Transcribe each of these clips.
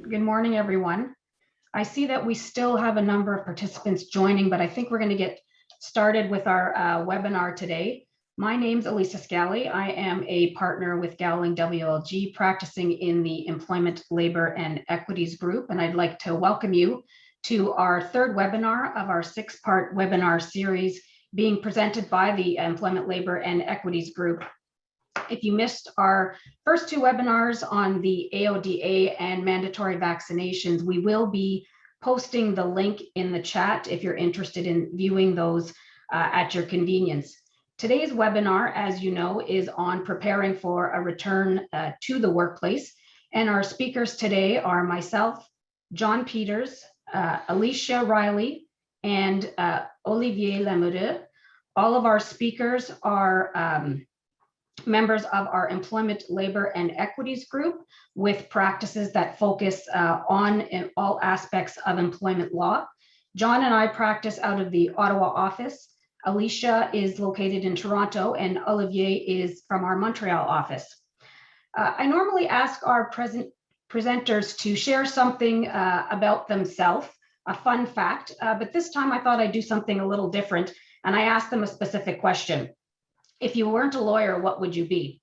Good morning, everyone. I see that we still have a number of participants joining, but I think we're going to get started with our webinar today. My name's Elisa Scally. I am a partner with Gowling WLG, practicing in the Employment, Labor, and Equities Group, and I'd like to welcome you to our third webinar of our six-part webinar series being presented by the Employment, Labor, and Equities Group. If you missed our first two webinars on the AODA and mandatory vaccinations, we will be posting the link in the chat if you're interested in viewing those at your convenience. Today's webinar, as you know, is on preparing for a return to the workplace. And our speakers today are myself, John Peters, Alicia Riley, and Olivier Lamoureux. All of our speakers are members of our Employment, Labor, and Equities Group with practices that focus on all aspects of employment law. John and I practice out of the Ottawa office. Alicia is located in Toronto, and Olivier is from our Montreal office. I normally ask our presenters to share something about themselves, a fun fact, but this time I thought I'd do something a little different, and I asked them a specific question. If you weren't a lawyer, what would you be?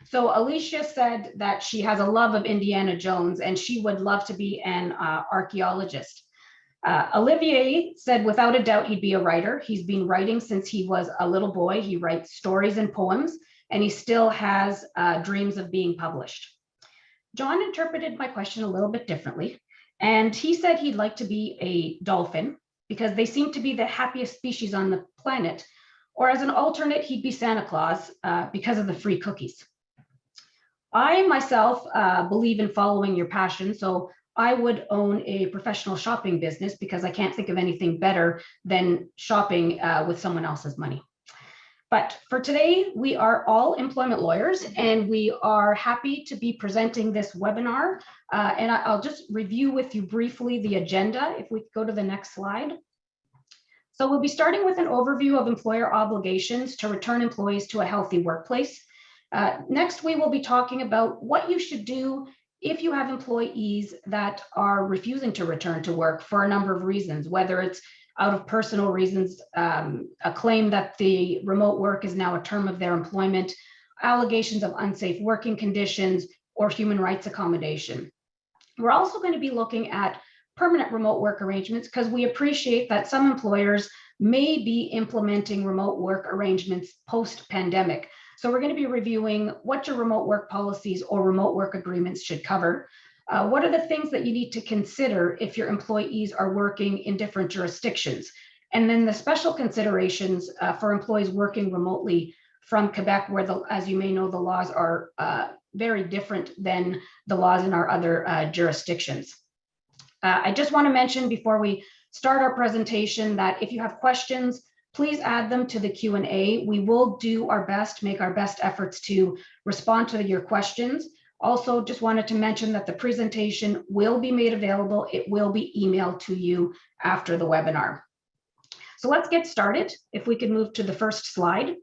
So Alicia said that she has a love of Indiana Jones and she would love to be an archaeologist. Olivier said without a doubt he'd be a writer. He's been writing since he was a little boy. He writes stories and poems, and he still has dreams of being published. John interpreted my question a little bit differently, and he said he'd like to be a dolphin because they seem to be the happiest species on the planet. Or as an alternate, he'd be Santa Claus because of the free cookies. I myself believe in following your passion, so I would own a professional shopping business because I can't think of anything better than shopping with someone else's money. But for today, we are all employment lawyers, and we are happy to be presenting this webinar. And I'll just review with you briefly the agenda. If we could go to the next slide. So we'll be starting with an overview of employer obligations to return employees to a healthy workplace. Next, we will be talking about what you should do if you have employees that are refusing to return to work for a number of reasons, whether it's out of personal reasons, a claim that the remote work is now a term of their employment, allegations of unsafe working conditions, or human rights accommodation. We're also going to be looking at permanent remote work arrangements because we appreciate that some employers may be implementing remote work arrangements post-pandemic. So we're going to be reviewing what your remote work policies or remote work agreements should cover. What are the things that you need to consider if your employees are working in different jurisdictions? And then the special considerations for employees working remotely from Quebec, where, as you may know, the laws are very different than the laws in our other jurisdictions. I just want to mention before we start our presentation that if you have questions, please add them to the Q&A. We will do our best, make our best efforts to respond to your questions. Also, just wanted to mention that the presentation will be made available. It will be emailed to you after the webinar. So let's get started. If we could move to the first slide.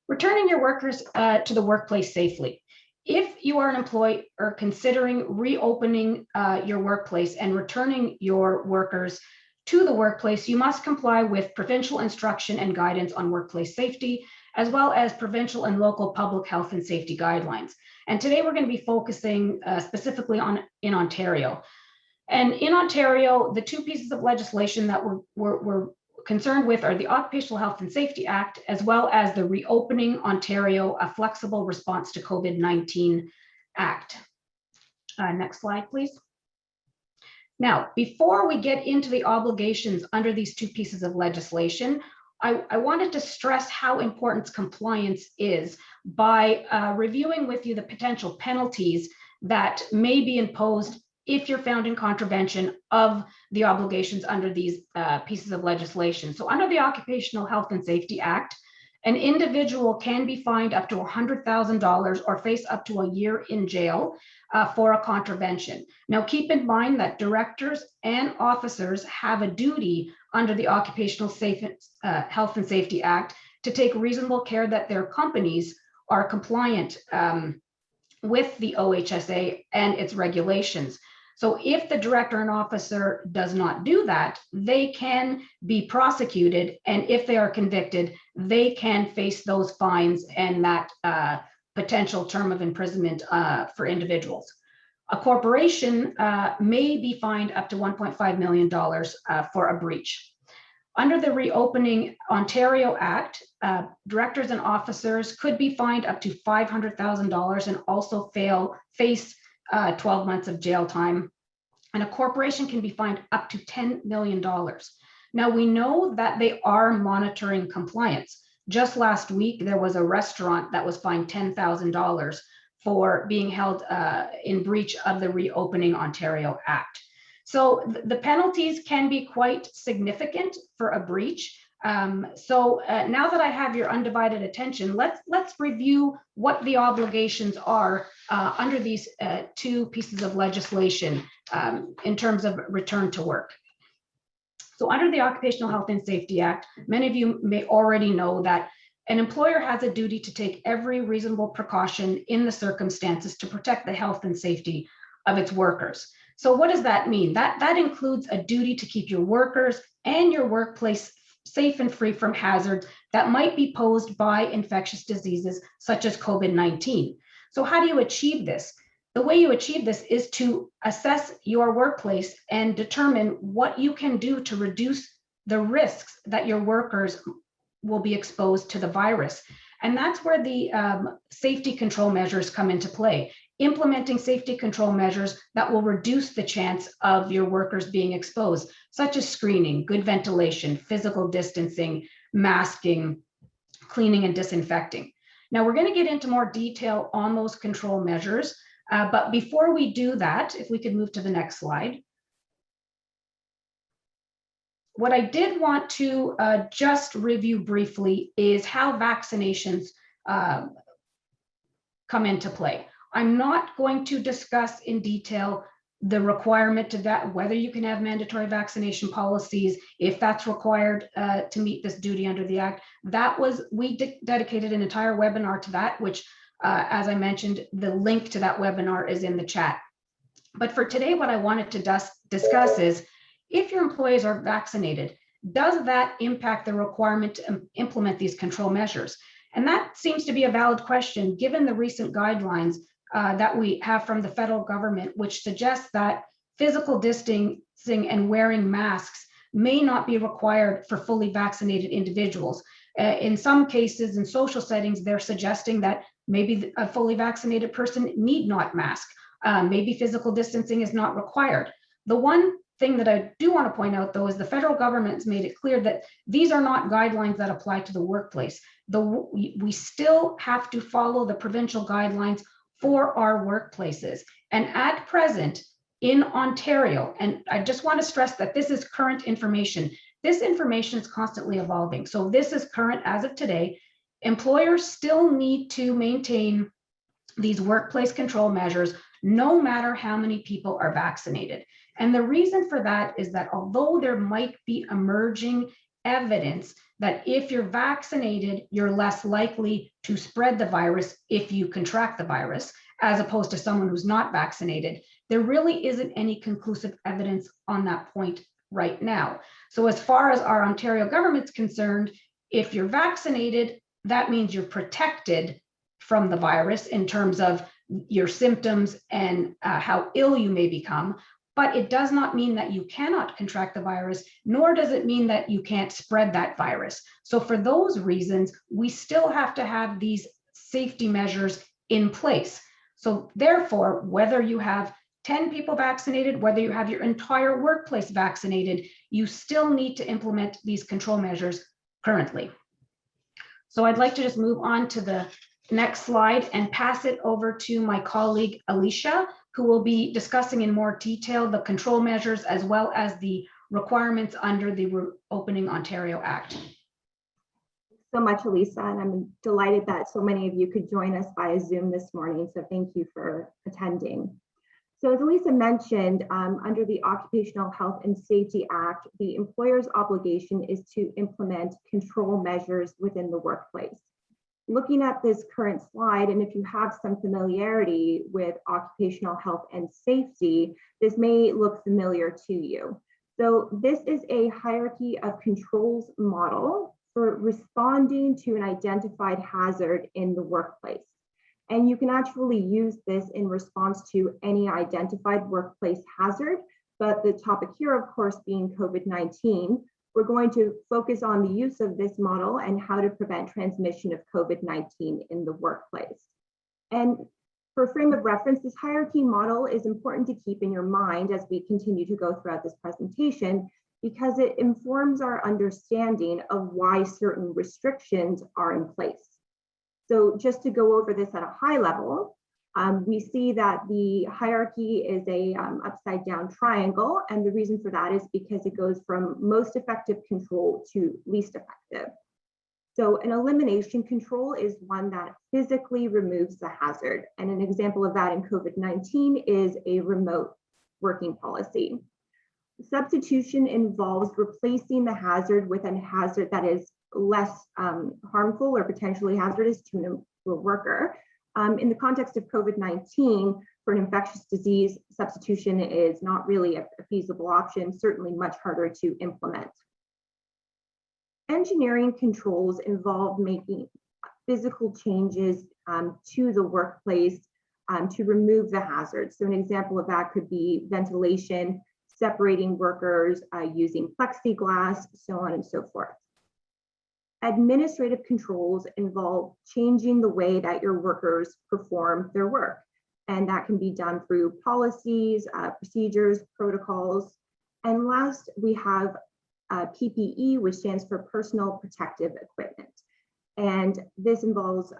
Returning your workers to the workplace safely. If you are an employer considering reopening your workplace and returning your workers to the workplace, you must comply with provincial instruction and guidance on workplace safety, as well as provincial and local public health and safety guidelines. And today we're going to be focusing specifically in Ontario. And in Ontario, the two pieces of legislation that we're concerned with are the Occupational Health and Safety Act, as well as the Reopening Ontario, a Flexible Response to COVID-19 Act. Next slide, please. Now, before we get into the obligations under these two pieces of legislation, I wanted to stress how important compliance is by reviewing with you the potential penalties that may be imposed if you're found in contravention of the obligations under these pieces of legislation. So under the Occupational Health and Safety Act, an individual can be fined up to $100,000 or face up to a year in jail for a contravention. Now, keep in mind that directors and officers have a duty under the Occupational Health and Safety Act to take reasonable care that their companies are compliant with the OHSA and its regulations. So if the director and officer does not do that, they can be prosecuted. And if they are convicted, they can face those fines and that potential term of imprisonment for individuals. A corporation may be fined up to $1.5 million for a breach. Under the Reopening Ontario Act, directors and officers could be fined up to $500,000 and also face 12 months of jail time. And a corporation can be fined up to $10 million. Now, we know that they are monitoring compliance. Just last week, there was a restaurant that was fined $10,000 for being held in breach of the Reopening Ontario Act. So the penalties can be quite significant for a breach. So now that I have your undivided attention, let's review what the obligations are under these two pieces of legislation in terms of return to work. So under the Occupational Health and Safety Act, many of you may already know that an employer has a duty to take every reasonable precaution in the circumstances to protect the health and safety of its workers. So what does that mean? That includes a duty to keep your workers and your workplace safe and free from hazards that might be posed by infectious diseases such as COVID-19. So how do you achieve this? The way you achieve this is to assess your workplace and determine what you can do to reduce the risks that your workers will be exposed to the virus. And that's where the safety control measures come into play. Implementing safety control measures that will reduce the chance of your workers being exposed, such as screening, good ventilation, physical distancing, masking, cleaning and disinfecting. Now we're going to get into more detail on those control measures, but before we do that, if we could move to the next slide. What I did want to just review briefly is how vaccinations come into play. I'm not going to discuss in detail the requirement to that, whether you can have mandatory vaccination policies, if that's required to meet this duty under the Act. We dedicated an entire webinar to that, which, as I mentioned, the link to that webinar is in the chat. But for today, what I wanted to discuss is, if your employees are vaccinated, does that impact the requirement to implement these control measures? And that seems to be a valid question, given the recent guidelines that we have from the federal government, which suggests that physical distancing and wearing masks may not be required for fully vaccinated individuals. In some cases, in social settings, they're suggesting that maybe a fully vaccinated person need not mask. Maybe physical distancing is not required. The one thing that I do want to point out, though, is the federal government's made it clear that these are not guidelines that apply to the workplace. We still have to follow the provincial guidelines for our workplaces. And at present in Ontario, and I just want to stress that this is current information. This information is constantly evolving. So this is current as of today. Employers still need to maintain these workplace control measures, no matter how many people are vaccinated. And the reason for that is that although there might be emerging evidence that if you're vaccinated, you're less likely to spread the virus if you contract the virus, as opposed to someone who's not vaccinated, there really isn't any conclusive evidence on that point right now. So as far as our Ontario government's concerned, if you're vaccinated, that means you're protected from the virus in terms of your symptoms and how ill you may become. But it does not mean that you cannot contract the virus, nor does it mean that you can't spread that virus. So for those reasons, we still have to have these safety measures in place. So therefore, whether you have 10 people vaccinated, whether you have your entire workplace vaccinated, you still need to implement these control measures currently. So I'd like to just move on to the next slide and pass it over to my colleague, Alicia, who will be discussing in more detail the control measures as well as the requirements under the Reopening Ontario Act. Thanks so much, Elisa, and I'm delighted that so many of you could join us via Zoom this morning, so thank you for attending. So as Elisa mentioned, under the Occupational Health and Safety Act, the employer's obligation is to implement control measures within the workplace. Looking at this current slide, and if you have some familiarity with occupational health and safety, this may look familiar to you. So this is a hierarchy of controls model for responding to an identified hazard in the workplace. And you can actually use this in response to any identified workplace hazard, but the topic here, of course, being COVID-19, we're going to focus on the use of this model and how to prevent transmission of COVID-19 in the workplace. And for frame of reference, this hierarchy model is important to keep in your mind as we continue to go throughout this presentation, because it informs our understanding of why certain restrictions are in place. So just to go over this at a high level, we see that the hierarchy is a upside down triangle. And the reason for that is because it goes from most effective control to least effective. So an elimination control is one that physically removes the hazard. And an example of that in COVID-19 is a remote working policy. Substitution involves replacing the hazard with a hazard that is less harmful or potentially hazardous to a worker. In the context of COVID-19, for an infectious disease, substitution is not really a feasible option, certainly much harder to implement. Engineering controls involve making physical changes to the workplace to remove the hazards. So an example of that could be ventilation, separating workers, using plexiglass, so on and so forth. Administrative controls involve changing the way that your workers perform their work. And that can be done through policies, procedures, protocols. And last, we have PPE, which stands for personal protective equipment. And this involves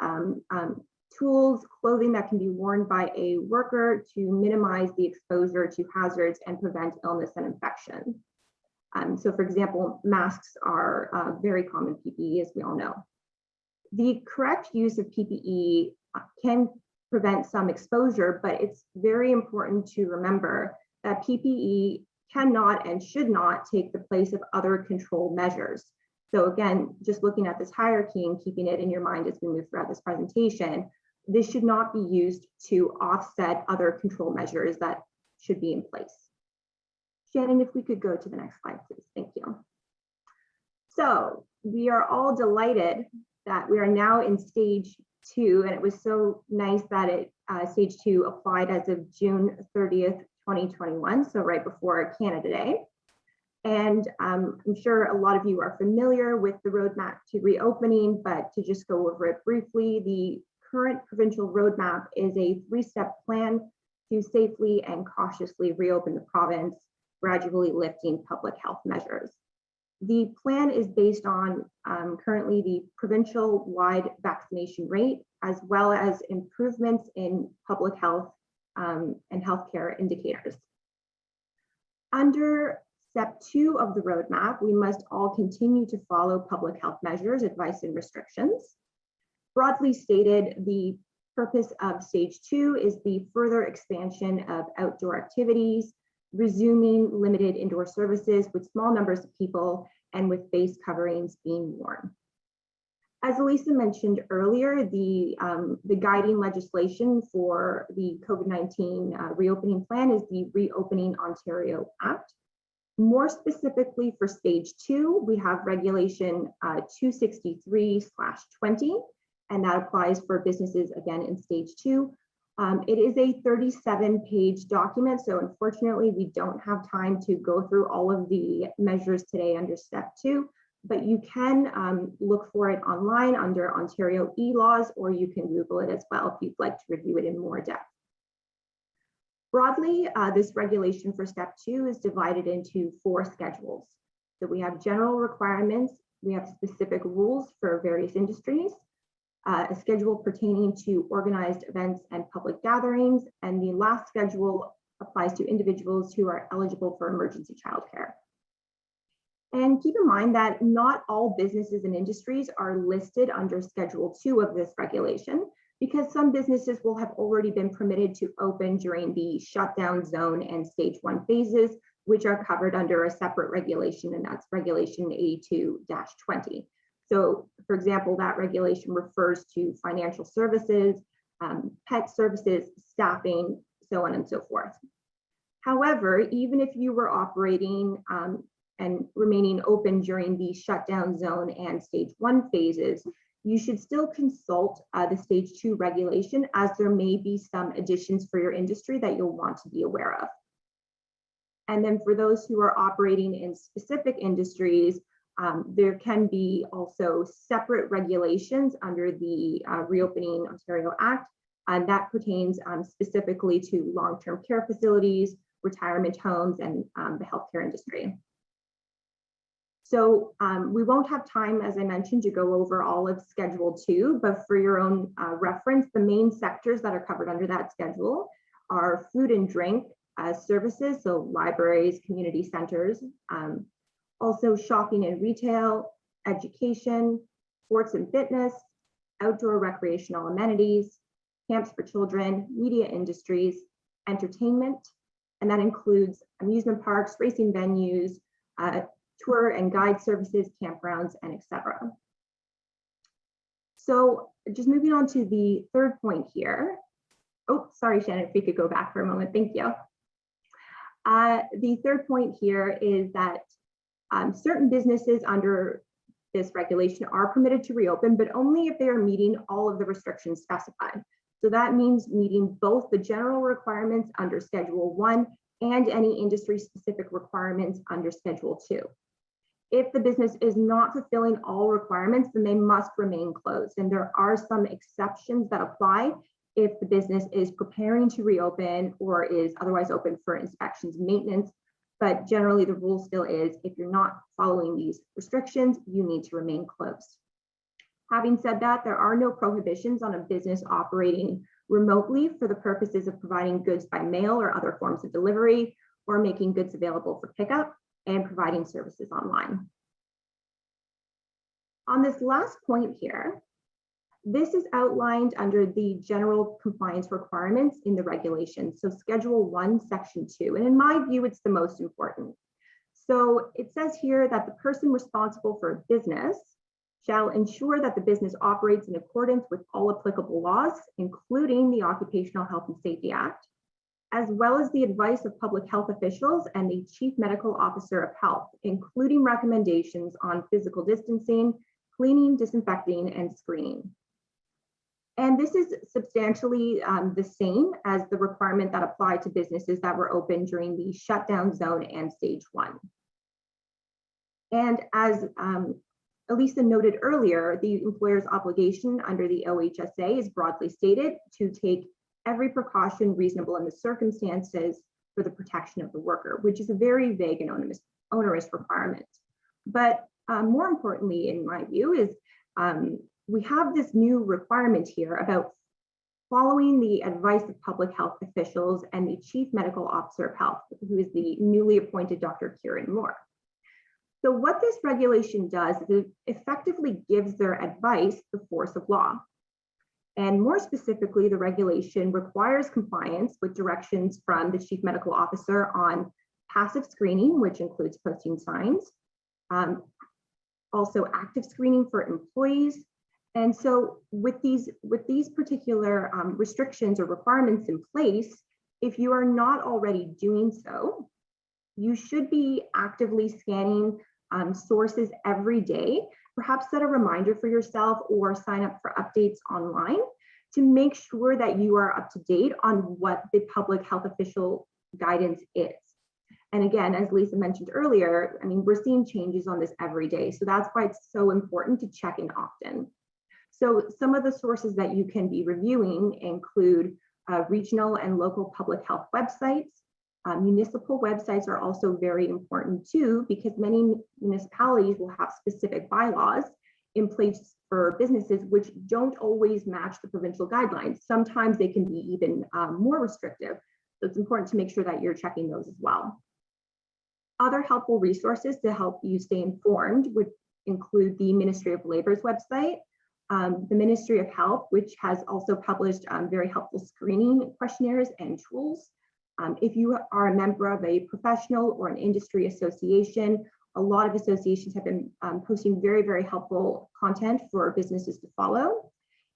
tools, clothing that can be worn by a worker to minimize the exposure to hazards and prevent illness and infection. So for example, masks are very common PPE, as we all know. The correct use of PPE can prevent some exposure, but it's very important to remember that PPE cannot and should not take the place of other control measures. So again, just looking at this hierarchy and keeping it in your mind as we move throughout this presentation, this should not be used to offset other control measures that should be in place. Shannon, if we could go to the next slide, please. Thank you. So we are all delighted that we are now in stage 2, and it was so nice that stage 2 applied as of June 30th, 2021, so right before Canada Day. And I'm sure a lot of you are familiar with the roadmap to reopening, but to just go over it briefly, the current provincial roadmap is a 3-step plan to safely and cautiously reopen the province, gradually lifting public health measures. The plan is based on currently the provincial-wide vaccination rate, as well as improvements in public health and healthcare indicators. Under step 2 of the roadmap, we must all continue to follow public health measures, advice, and restrictions. Broadly stated, the purpose of stage 2 is the further expansion of outdoor activities, resuming limited indoor services with small numbers of people and with face coverings being worn. As Elisa mentioned earlier, the guiding legislation for the COVID-19 reopening plan is the Reopening Ontario Act. More specifically for stage 2, we have regulation 263/20, and that applies for businesses again in stage 2. It is a 37-page document, so unfortunately we don't have time to go through all of the measures today under step 2, but you can look for it online under Ontario e-laws, or you can Google it as well if you'd like to review it in more depth. Broadly, this regulation for step 2 is divided into 4 schedules. So we have general requirements, we have specific rules for various industries, a schedule pertaining to organized events and public gatherings, and the last schedule applies to individuals who are eligible for emergency childcare. And keep in mind that not all businesses and industries are listed under Schedule 2 of this regulation, because some businesses will have already been permitted to open during the shutdown zone and stage 1 phases, which are covered under a separate regulation, and that's regulation 82-20. So for example, that regulation refers to financial services, pet services, staffing, so on and so forth. However, even if you were operating and remaining open during the shutdown zone and stage 1 phases, you should still consult the stage 2 regulation, as there may be some additions for your industry that you'll want to be aware of. And then for those who are operating in specific industries, there can be also separate regulations under the Reopening Ontario Act, and that pertains specifically to long-term care facilities, retirement homes, and the healthcare industry. So we won't have time, as I mentioned, to go over all of Schedule 2, but for your own reference, the main sectors that are covered under that schedule are food and drink services, so libraries, community centers, also shopping and retail, education, sports and fitness, outdoor recreational amenities, camps for children, media industries, entertainment, and that includes amusement parks, racing venues, tour and guide services, campgrounds, and etc. So just moving on to the third point here. Oh, sorry, Shannon, if we could go back for a moment, thank you. The third point here is that certain businesses under this regulation are permitted to reopen, but only if they are meeting all of the restrictions specified. So that means meeting both the general requirements under Schedule 1 and any industry-specific requirements under Schedule 2. If the business is not fulfilling all requirements, then they must remain closed. And there are some exceptions that apply if the business is preparing to reopen or is otherwise open for inspections and maintenance. But generally, the rule still is if you're not following these restrictions, you need to remain closed. Having said that, there are no prohibitions on a business operating remotely for the purposes of providing goods by mail or other forms of delivery, or making goods available for pickup and providing services online. On this last point here, this is outlined under the general compliance requirements in the regulation. So Schedule 1, Section 2, and in my view, it's the most important. So it says here that the person responsible for a business shall ensure that the business operates in accordance with all applicable laws, including the Occupational Health and Safety Act, as well as the advice of public health officials and the Chief Medical Officer of Health, including recommendations on physical distancing, cleaning, disinfecting, and screening. And this is substantially the same as the requirement that applied to businesses that were open during the shutdown zone and stage 1. And as Elisa noted earlier, the employer's obligation under the OHSA is broadly stated to take every precaution reasonable in the circumstances for the protection of the worker, which is a very vague and onerous requirement. But more importantly, in my view, is we have this new requirement here about following the advice of public health officials and the Chief Medical Officer of Health, who is the newly appointed Dr. Kieran Moore. So what this regulation does is it effectively gives their advice the force of law. And more specifically, the regulation requires compliance with directions from the Chief Medical Officer on passive screening, which includes posting signs, also active screening for employees. And so with these particular restrictions or requirements in place, if you are not already doing so, you should be actively scanning sources every day. Perhaps set a reminder for yourself or sign up for updates online to make sure that you are up to date on what the public health official guidance is. And again, as Lisa mentioned earlier, I mean, we're seeing changes on this every day. So that's why it's so important to check in often. So some of the sources that you can be reviewing include regional and local public health websites. Municipal websites are also very important too, because many municipalities will have specific bylaws in place for businesses which don't always match the provincial guidelines. Sometimes they can be even more restrictive. So it's important to make sure that you're checking those as well. Other helpful resources to help you stay informed would include the Ministry of Labor's website, the Ministry of Health, which has also published very helpful screening questionnaires and tools. If you are a member of a professional or an industry association A lot of associations have been posting very, very helpful content for businesses to follow.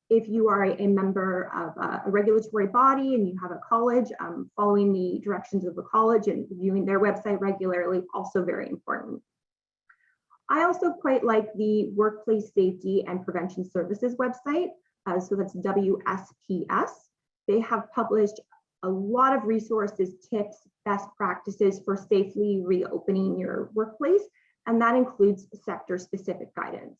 If you are a member of a regulatory body and you have a college, following the directions of the college and viewing their website regularly, also very important. I also quite like the Workplace Safety and Prevention Services website. So that's WSPS. They have published a lot of resources, tips, best practices for safely reopening your workplace, and that includes sector-specific guidance.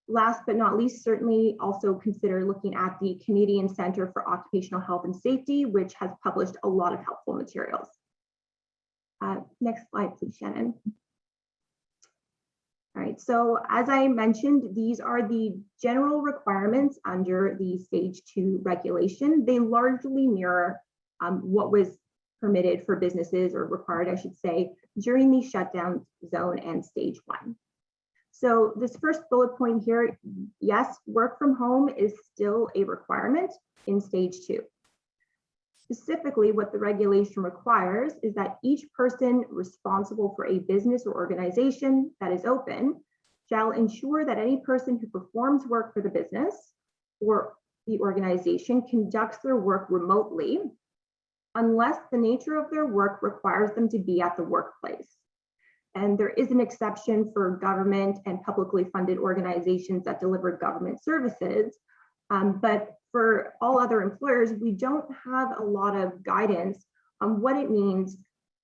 Last but not least, certainly also consider looking at the Canadian Centre for Occupational Health and Safety, which has published a lot of helpful materials. Next slide, please, Shannon. All right, so as I mentioned, these are the general requirements under the Stage 2 regulation. They largely mirror what was permitted for businesses, or required, I should say, during the shutdown zone and Stage 1. So this first bullet point here, yes, work from home is still a requirement in Stage 2. Specifically, what the regulation requires is that each person responsible for a business or organization that is open shall ensure that any person who performs work for the business or the organization conducts their work remotely unless the nature of their work requires them to be at the workplace. And there is an exception for government and publicly funded organizations that deliver government services. But for all other employers, we don't have a lot of guidance on what it means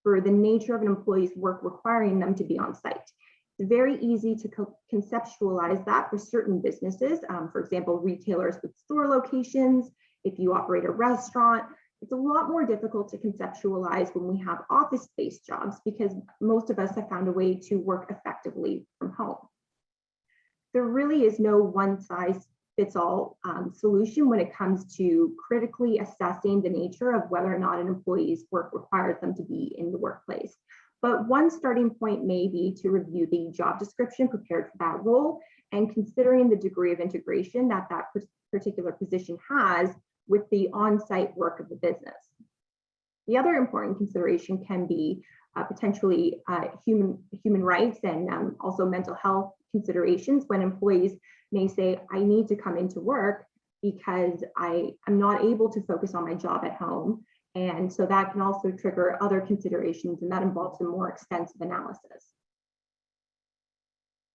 for the nature of an employee's work requiring them to be on site. It's very easy to conceptualize that for certain businesses. For example, retailers with store locations. If you operate a restaurant, it's a lot more difficult to conceptualize when we have office-based jobs, because most of us have found a way to work effectively from home. There really is no one-size-fits-all solution when it comes to critically assessing the nature of whether or not an employee's work requires them to be in the workplace. But one starting point may be to review the job description prepared for that role, and considering the degree of integration that that particular position has with the on-site work of the business. The other important consideration can be potentially human rights and also mental health considerations, when employees may say, I need to come into work because I'm not able to focus on my job at home. And so that can also trigger other considerations, and that involves a more extensive analysis.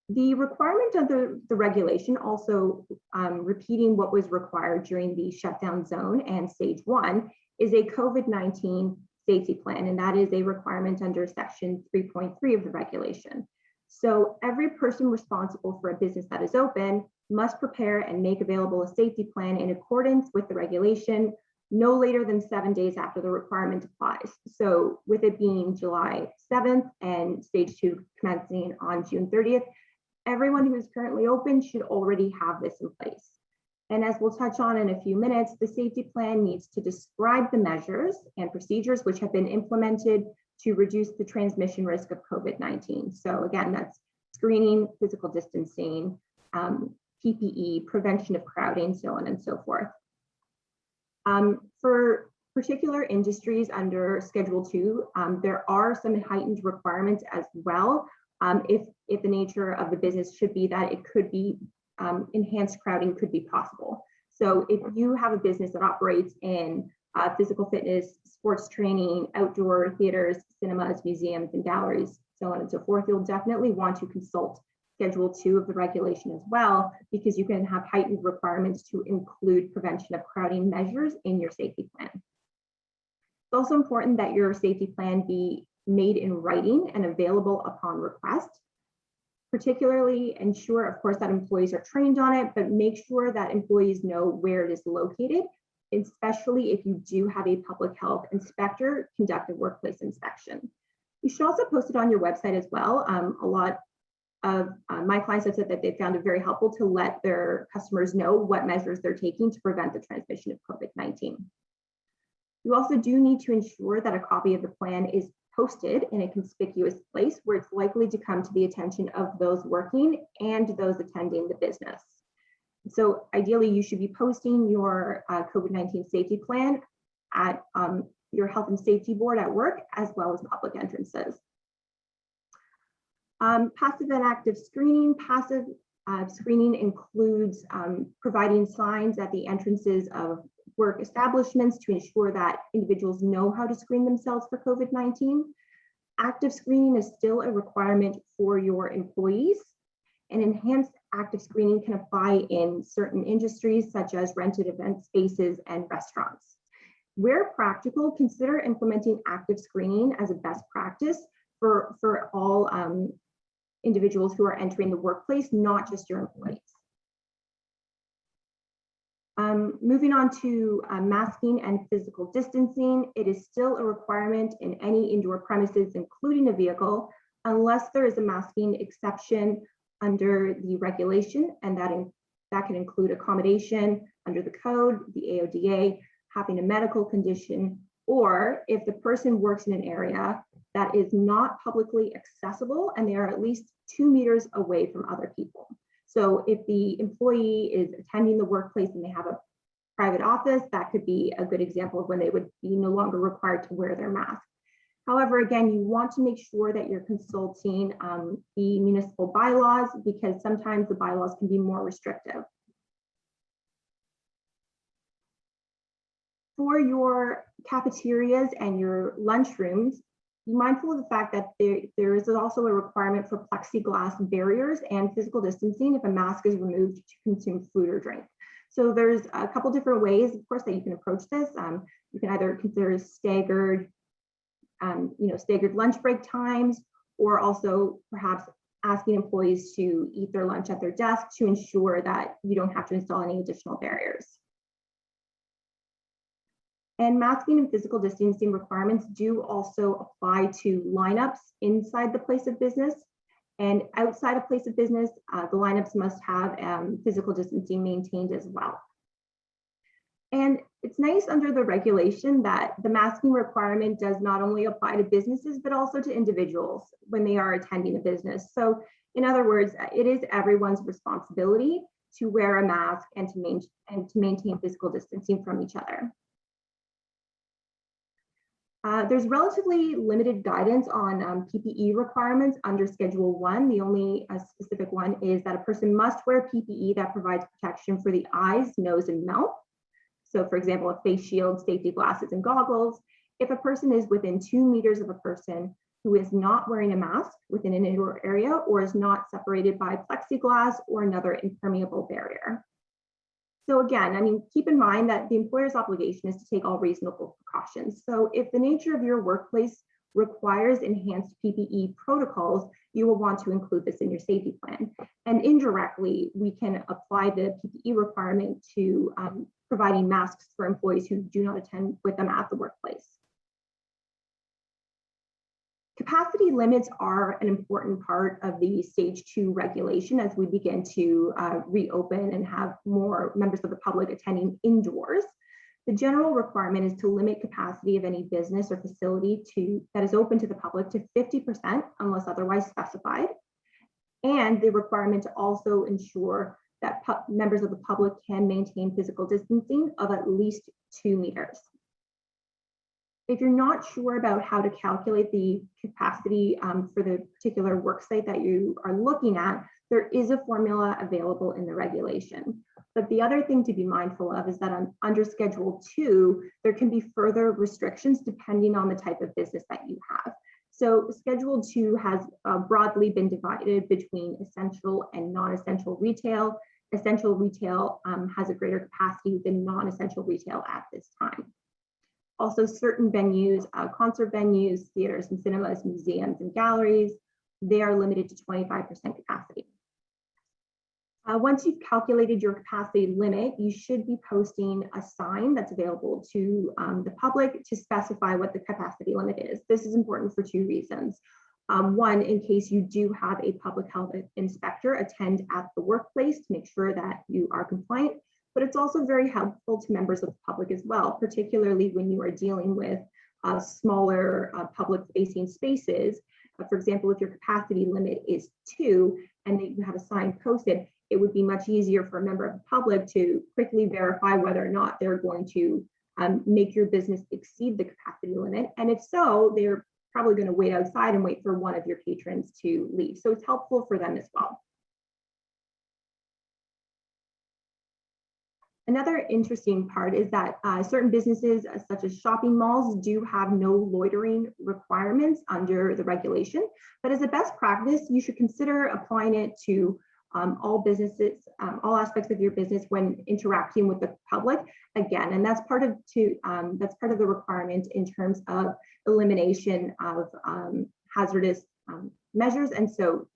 The requirement of the regulation, also repeating what was required during the shutdown zone and Stage 1, is a COVID-19 safety plan, and that is a requirement under Section 3.3 of the regulation. So every person responsible for a business that is open must prepare and make available a safety plan in accordance with the regulation no later than 7 days after the requirement applies. So with it being July 7th and Stage 2 commencing on June 30th, everyone who is currently open should already have this in place. And as we'll touch on in a few minutes, the safety plan needs to describe the measures and procedures which have been implemented to reduce the transmission risk of COVID-19. So again, that's screening, physical distancing, PPE, prevention of crowding, so on and so forth. For particular industries under Schedule 2, there are some heightened requirements as well. If the nature of the business should be that it could be enhanced crowding could be possible. So if you have a business that operates in physical fitness, sports training, outdoor theaters, cinemas, museums, and galleries, so on and so forth, you'll definitely want to consult Schedule 2 of the regulation as well, because you can have heightened requirements to include prevention of crowding measures in your safety plan. It's also important that your safety plan be made in writing and available upon request. Particularly ensure, of course, that employees are trained on it, but make sure that employees know where it is located, especially if you do have a public health inspector conduct a workplace inspection. You should also post it on your website as well. A lot of my clients have said that they found it very helpful to let their customers know what measures they're taking to prevent the transmission of COVID-19. You also do need to ensure that a copy of the plan is posted in a conspicuous place where it's likely to come to the attention of those working and those attending the business. So ideally, you should be posting your COVID-19 safety plan at your health and safety board at work, as well as public entrances. Passive and active screening. Passive screening includes providing signs at the entrances of work establishments to ensure that individuals know how to screen themselves for COVID-19. Active screening is still a requirement for your employees, and enhanced active screening can apply in certain industries such as rented event spaces and restaurants. Where practical, consider implementing active screening as a best practice for all individuals who are entering the workplace, not just your employees. Moving on to masking and physical distancing, it is still a requirement in any indoor premises, including a vehicle, unless there is a masking exception under the regulation, and that can include accommodation under the code, the AODA, having a medical condition, or if the person works in an area that is not publicly accessible and they are at least 2 meters away from other people. So if the employee is attending the workplace and they have a private office, that could be a good example of when they would be no longer required to wear their mask. However, again, you want to make sure that you're consulting the municipal bylaws, because sometimes the bylaws can be more restrictive. For your cafeterias and your lunchrooms, be mindful of the fact that there is also a requirement for plexiglass barriers and physical distancing if a mask is removed to consume food or drink. So there's a couple different ways, of course, that you can approach this. You can either consider staggered lunch break times, or also perhaps asking employees to eat their lunch at their desk to ensure that you don't have to install any additional barriers. And masking and physical distancing requirements do also apply to lineups inside the place of business. And outside a place of business, the lineups must have physical distancing maintained as well. And it's nice under the regulation that the masking requirement does not only apply to businesses, but also to individuals when they are attending a business. So in other words, it is everyone's responsibility to wear a mask and to maintain physical distancing from each other. There's relatively limited guidance on PPE requirements under Schedule 1. The only specific one is that a person must wear PPE that provides protection for the eyes, nose, and mouth. So for example, a face shield, safety glasses, and goggles. If a person is within 2 meters of a person who is not wearing a mask within an indoor area or is not separated by plexiglass or another impermeable barrier. So again, keep in mind that the employer's obligation is to take all reasonable precautions. So if the nature of your workplace requires enhanced PPE protocols, you will want to include this in your safety plan. And indirectly, we can apply the PPE requirement to providing masks for employees who do not attend with them at the workplace. Capacity limits are an important part of the Stage 2 regulation as we begin to reopen and have more members of the public attending indoors. The general requirement is to limit capacity of any business or facility that is open to the public to 50% unless otherwise specified. And the requirement to also ensure that members of the public can maintain physical distancing of at least 2 meters. If you're not sure about how to calculate the capacity for the particular worksite that you are looking at, there is a formula available in the regulation. But the other thing to be mindful of is that under Schedule 2, there can be further restrictions depending on the type of business that you have. So Schedule 2 has broadly been divided between essential and non-essential retail. Essential retail has a greater capacity than non-essential retail at this time. Also, certain venues, concert venues, theaters and cinemas, museums and galleries, they are limited to 25% capacity. Once you've calculated your capacity limit, you should be posting a sign that's available to the public to specify what the capacity limit is. This is important for 2 reasons. One, in case you do have a public health inspector attend at the workplace to make sure that you are compliant. But it's also very helpful to members of the public as well, particularly when you are dealing with smaller public-facing spaces. For example, if your capacity limit is 2 and that you have a sign posted, it would be much easier for a member of the public to quickly verify whether or not they're going to make your business exceed the capacity limit. And if so, they're probably going to wait outside and wait for one of your patrons to leave. So it's helpful for them as well. Another interesting part is that certain businesses, such as shopping malls, do have no loitering requirements under the regulation. But as a best practice, you should consider applying it to all businesses, all aspects of your business when interacting with the public. Again, and that's part of the requirement in terms of elimination of hazardous measures. And so,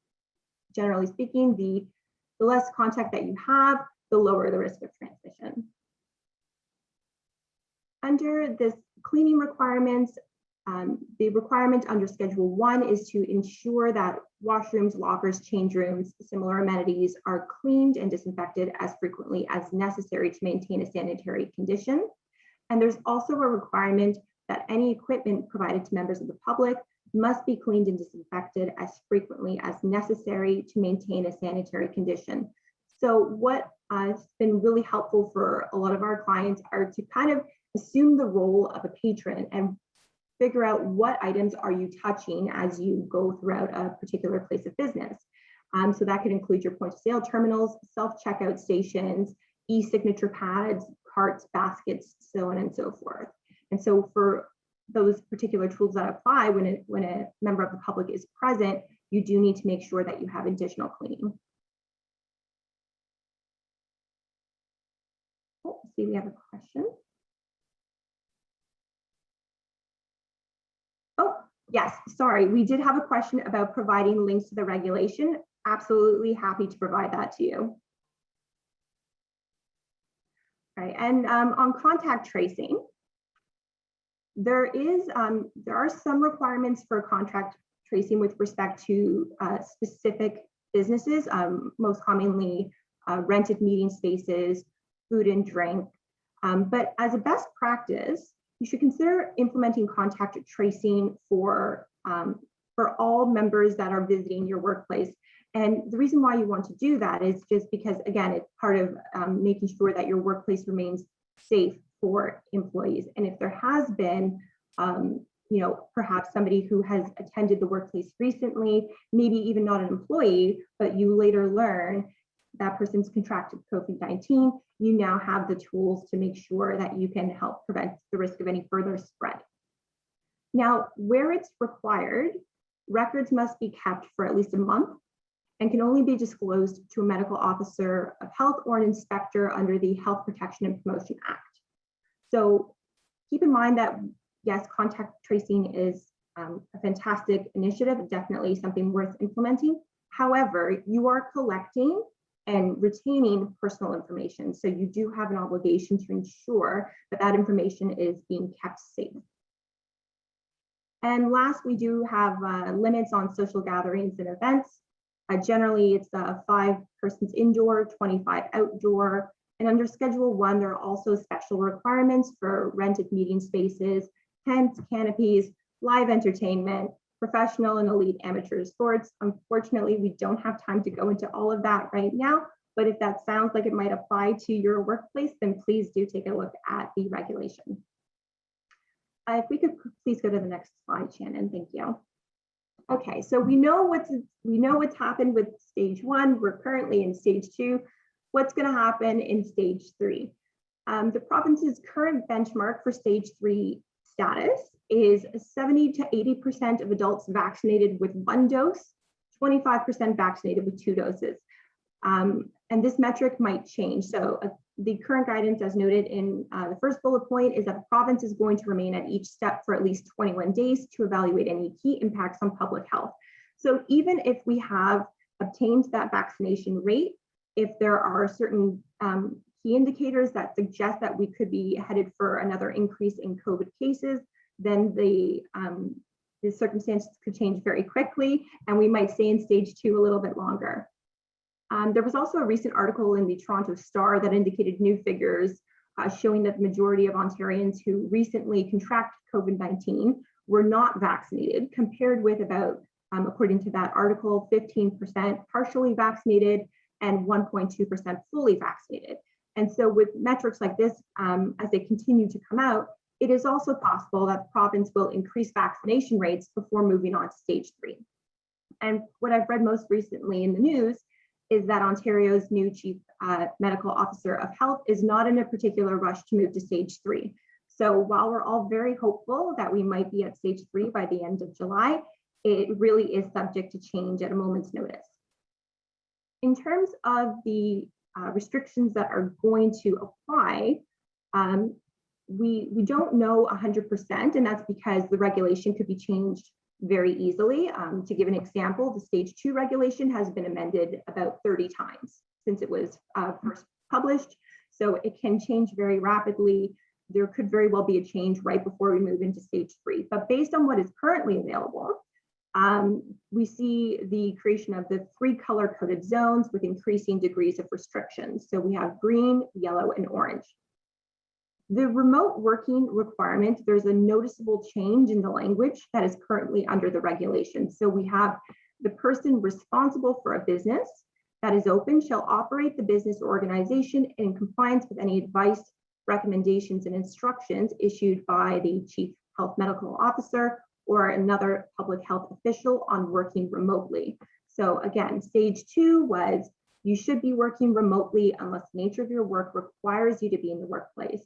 generally speaking, the less contact that you have, the lower the risk of transmission. Under this cleaning requirements, the requirement under Schedule 1 is to ensure that washrooms, lockers, change rooms, similar amenities are cleaned and disinfected as frequently as necessary to maintain a sanitary condition. And there's also a requirement that any equipment provided to members of the public must be cleaned and disinfected as frequently as necessary to maintain a sanitary condition. So what has been really helpful for a lot of our clients are to kind of assume the role of a patron and figure out what items are you touching as you go throughout a particular place of business. So that could include your point of sale terminals, self-checkout stations, e-signature pads, carts, baskets, so on and so forth. And so for those particular tools that apply when a member of the public is present, you do need to make sure that you have additional cleaning. Oh, see, we have a question. Oh, yes, sorry. We did have a question about providing links to the regulation. Absolutely happy to provide that to you. All right, and on contact tracing, there are some requirements for contact tracing with respect to specific businesses, most commonly rented meeting spaces, food and drink. But as a best practice, you should consider implementing contact tracing for all members that are visiting your workplace. And the reason why you want to do that is just because, again, it's part of making sure that your workplace remains safe for employees. And if there has been, perhaps somebody who has attended the workplace recently, maybe even not an employee, but you later learn that person's contracted COVID-19, you now have the tools to make sure that you can help prevent the risk of any further spread. Now, where it's required, records must be kept for at least a month and can only be disclosed to a medical officer of health or an inspector under the Health Protection and Promotion Act. So keep in mind that, yes, contact tracing is a fantastic initiative, definitely something worth implementing. However, you are collecting and retaining personal information. So you do have an obligation to ensure that that information is being kept safe. And last, we do have limits on social gatherings and events. Generally, it's 5 persons indoor, 25 outdoor. And under Schedule 1, there are also special requirements for rented meeting spaces, tents, canopies, live entertainment, professional and elite amateur sports. Unfortunately, we don't have time to go into all of that right now, but if that sounds like it might apply to your workplace, then please do take a look at the regulation. If we could please go to the next slide, Shannon, thank you. Okay, so we know what's happened with stage 1. We're currently in stage 2. What's going to happen in stage 3? The province's current benchmark for stage 3 status is 70 to 80% of adults vaccinated with 1 dose, 25% vaccinated with 2 doses. And this metric might change. So the current guidance, as noted in the first bullet point, is that the province is going to remain at each step for at least 21 days to evaluate any key impacts on public health. So even if we have obtained that vaccination rate, if there are certain key indicators that suggest that we could be headed for another increase in COVID cases, then the circumstances could change very quickly, and we might stay in stage 2 a little bit longer. There was also a recent article in the Toronto Star that indicated new figures showing that the majority of Ontarians who recently contracted COVID-19 were not vaccinated, compared with about, according to that article, 15% partially vaccinated and 1.2% fully vaccinated. And so with metrics like this, as they continue to come out, it is also possible that the province will increase vaccination rates before moving on to stage 3. And what I've read most recently in the news is that Ontario's new Chief Medical Officer of Health is not in a particular rush to move to stage 3. So while we're all very hopeful that we might be at stage 3 by the end of July, it really is subject to change at a moment's notice. In terms of the restrictions that are going to apply, we don't know 100%, and that's because the regulation could be changed very easily. To give an example, the stage 2 regulation has been amended about 30 times since it was first published, so it can change very rapidly. There could very well be a change right before we move into stage 3, but based on what is currently available, we see the creation of the 3 color-coded zones with increasing degrees of restrictions. So we have green, yellow, and orange. The remote working requirement, there's a noticeable change in the language that is currently under the regulation. So we have the person responsible for a business that is open shall operate the business organization in compliance with any advice, recommendations, and instructions issued by the Chief Health Medical Officer or another public health official on working remotely. So again, stage 2 was you should be working remotely unless the nature of your work requires you to be in the workplace.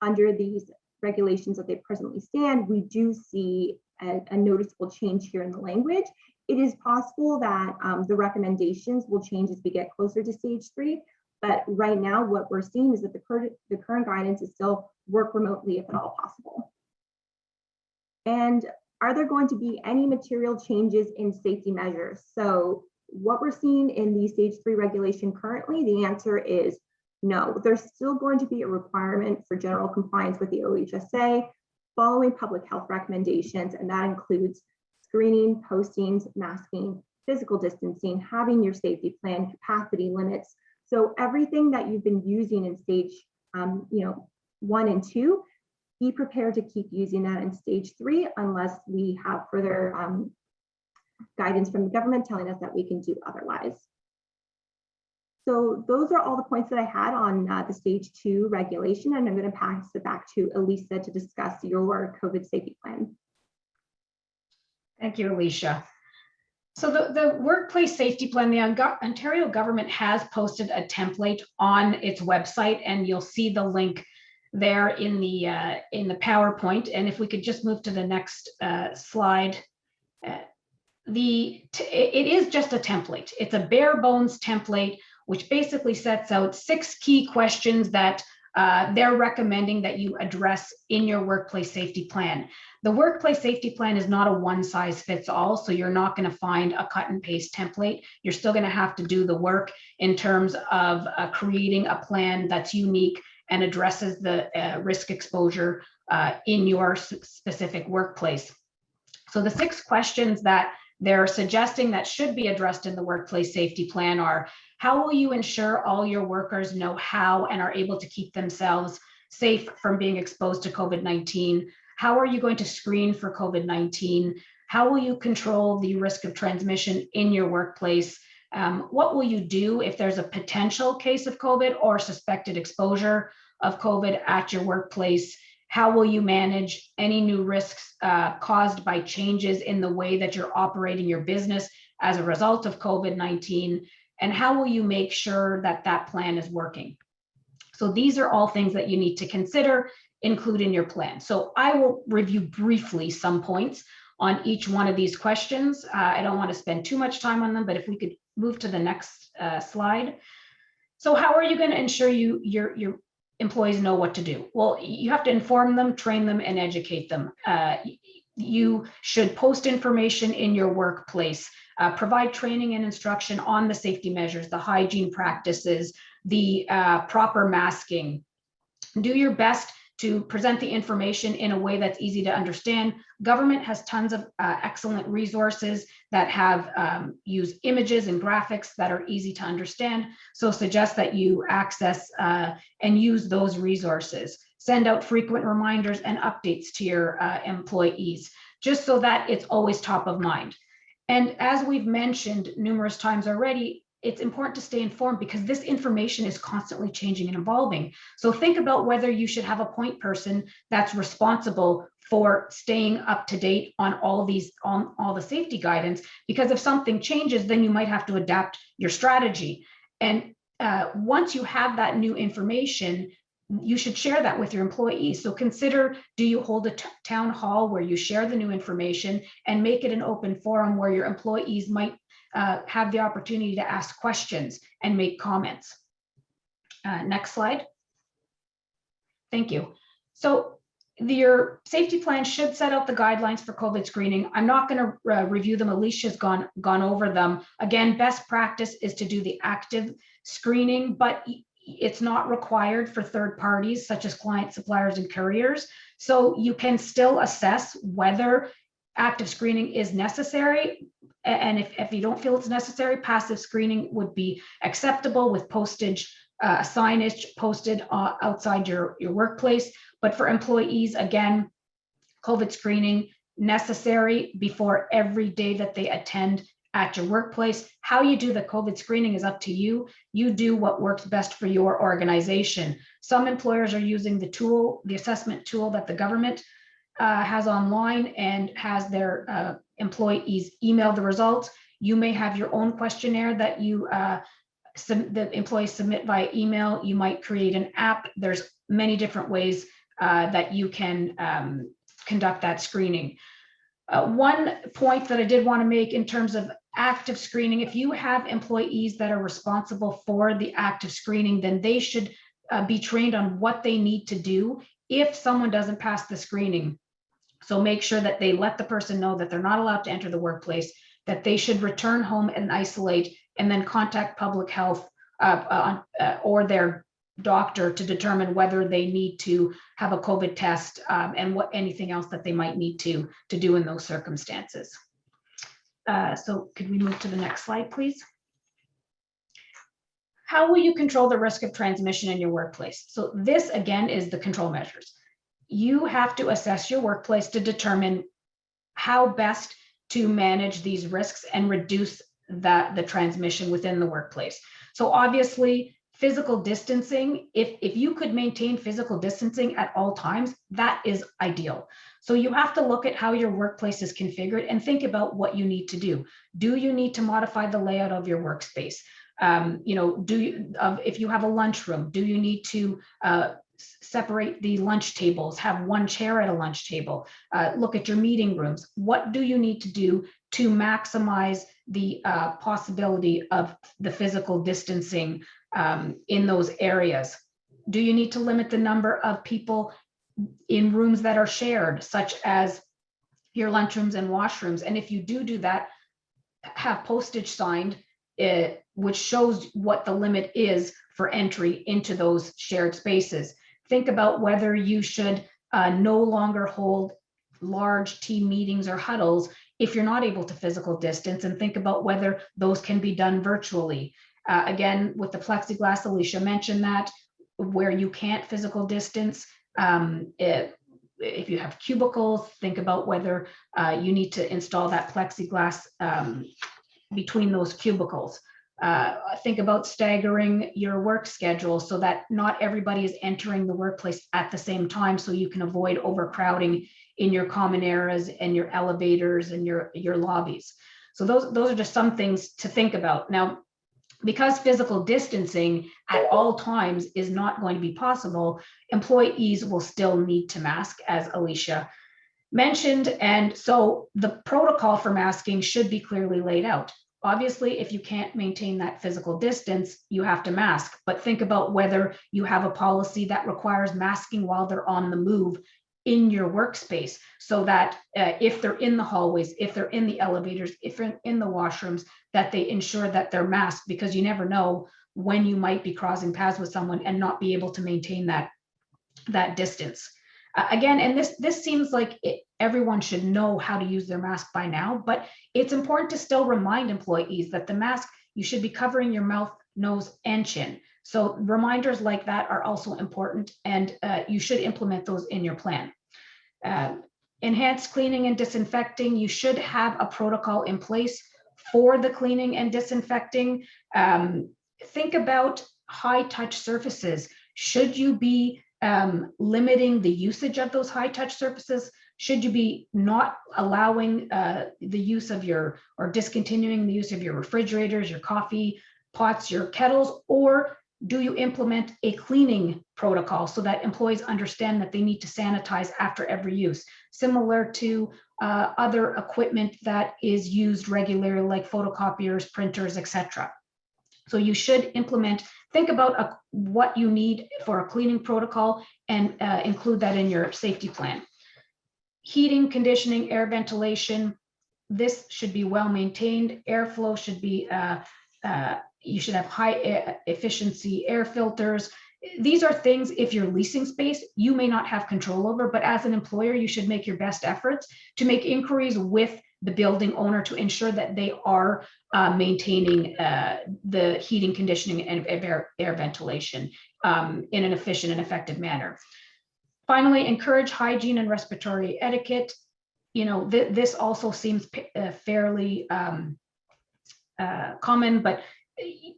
Under these regulations that they presently stand, we do see a noticeable change here in the language. It is possible that the recommendations will change as we get closer to stage 3, but right now what we're seeing is that the current guidance is still work remotely if at all possible. And are there going to be any material changes in safety measures? So what we're seeing in the stage 3 regulation currently, the answer is no. There's still going to be a requirement for general compliance with the OHSA, following public health recommendations, and that includes screening, postings, masking, physical distancing, having your safety plan, capacity limits. So everything that you've been using in stage 1 and 2, be prepared to keep using that in stage 3 unless we have further guidance from the government telling us that we can do otherwise. So those are all the points that I had on the stage 2 regulation, and I'm going to pass it back to Elisa to discuss your COVID safety plan. Thank you, Alicia. So the workplace safety plan, the Ontario government has posted a template on its website, and you'll see the link there in the PowerPoint. And if we could just move to the next slide. It is just a template. It's a bare bones template, which basically sets out 6 key questions that they're recommending that you address in your workplace safety plan. The workplace safety plan is not a one-size-fits-all, so you're not going to find a cut and paste template. You're still going to have to do the work in terms of creating a plan that's unique and addresses the risk exposure in your specific workplace. So the 6 questions that they're suggesting that should be addressed in the workplace safety plan are: how will you ensure all your workers know how and are able to keep themselves safe from being exposed to COVID-19? How are you going to screen for COVID-19? How will you control the risk of transmission in your workplace? What will you do if there's a potential case of COVID or suspected exposure of COVID at your workplace? How will you manage any new risks caused by changes in the way that you're operating your business as a result of COVID-19? And how will you make sure that that plan is working? So these are all things that you need to consider, include in your plan. So I will review briefly some points on each one of these questions. I don't want to spend too much time on them, but if we could move to the next slide. So how are you going to ensure your employees know what to do? Well, you have to inform them, train them, and educate them. You should post information in your workplace, provide training and instruction on the safety measures, the hygiene practices, the proper masking. Do your best to present the information in a way that's easy to understand. Government has tons of excellent resources that have use images and graphics that are easy to understand. So suggest that you access and use those resources. Send out frequent reminders and updates to your employees, just so that it's always top of mind. And as we've mentioned numerous times already, it's important to stay informed because this information is constantly changing and evolving. So think about whether you should have a point person that's responsible for staying up to date on all the safety guidance, because if something changes, then you might have to adapt your strategy. And once you have that new information, you should share that with your employees. So consider, do you hold a town hall where you share the new information and make it an open forum where your employees might have the opportunity to ask questions and make comments. Next slide. Thank you. So your safety plan should set out the guidelines for COVID screening. I'm not going to review them. Alicia's gone over them. Again, best practice is to do the active screening, but it's not required for third parties such as clients, suppliers, and couriers. So you can still assess whether active screening is necessary. And if you don't feel it's necessary, passive screening would be acceptable with postage, signage posted outside your workplace. But for employees, again, COVID screening necessary before every day that they attend at your workplace. How you do the COVID screening is up to you. You do what works best for your organization. Some employers are using the assessment tool that the government has online and has their employees email the results. You may have your own questionnaire that the employees submit via email. You might create an app. There's many different ways that you can conduct that screening. One point that I did want to make in terms of active screening, if you have employees that are responsible for the active screening, then they should be trained on what they need to do if someone doesn't pass the screening. So make sure that they let the person know that they're not allowed to enter the workplace, that they should return home and isolate, and then contact public health or their doctor to determine whether they need to have a COVID test and anything else that they might need to do in those circumstances. So could we move to the next slide, please? How will you control the risk of transmission in your workplace? So this again is the control measures. You have to assess your workplace to determine how best to manage these risks and reduce the transmission within the workplace. So obviously, physical distancing, if you could maintain physical distancing at all times, that is ideal. So you have to look at how your workplace is configured and think about what you need to do. Do you need to modify the layout of your workspace? If you have a lunchroom, do you need to separate the lunch tables, have one chair at a lunch table, look at your meeting rooms? What do you need to do to maximize the possibility of the physical distancing in those areas? Do you need to limit the number of people in rooms that are shared, such as your lunchrooms and washrooms? And if you do that, have postage signed, which shows what the limit is for entry into those shared spaces. Think about whether you should no longer hold large team meetings or huddles if you're not able to physical distance, and think about whether those can be done virtually. Again, with the plexiglass, Alicia mentioned that, where you can't physical distance, if you have cubicles, think about whether you need to install that plexiglass between those cubicles. Think about staggering your work schedule so that not everybody is entering the workplace at the same time, so you can avoid overcrowding in your common areas and your elevators and your lobbies. So those are just some things to think about. Now, because physical distancing at all times is not going to be possible, employees will still need to mask, as Alicia mentioned. And so the protocol for masking should be clearly laid out. Obviously, if you can't maintain that physical distance, you have to mask, but think about whether you have a policy that requires masking while they're on the move in your workspace, so that if they're in the hallways, if they're in the elevators, if they're in the washrooms, that they ensure that they're masked, because you never know when you might be crossing paths with someone and not be able to maintain that distance. Again, and this seems like everyone should know how to use their mask by now, but it's important to still remind employees that the mask, you should be covering your mouth, nose, and chin. So reminders like that are also important, and you should implement those in your plan. Enhanced cleaning and disinfecting, you should have a protocol in place for the cleaning and disinfecting. Think about high touch surfaces. Should you be limiting the usage of those high touch surfaces? Should you be not allowing the use of your, or discontinuing the use of your refrigerators, your coffee pots, your kettles, or do you implement a cleaning protocol so that employees understand that they need to sanitize after every use, similar to other equipment that is used regularly, like photocopiers, printers, etc. So you should implement, think about what you need for a cleaning protocol and include that in your safety plan. Heating, conditioning, air ventilation, this should be well maintained. Airflow should be, you should have high efficiency air filters. These are things, if you're leasing space, you may not have control over, but as an employer, you should make your best efforts to make inquiries with the building owner to ensure that they are maintaining the heating, conditioning, and air ventilation in an efficient and effective manner. Finally, encourage hygiene and respiratory etiquette. You know, this also seems fairly common, but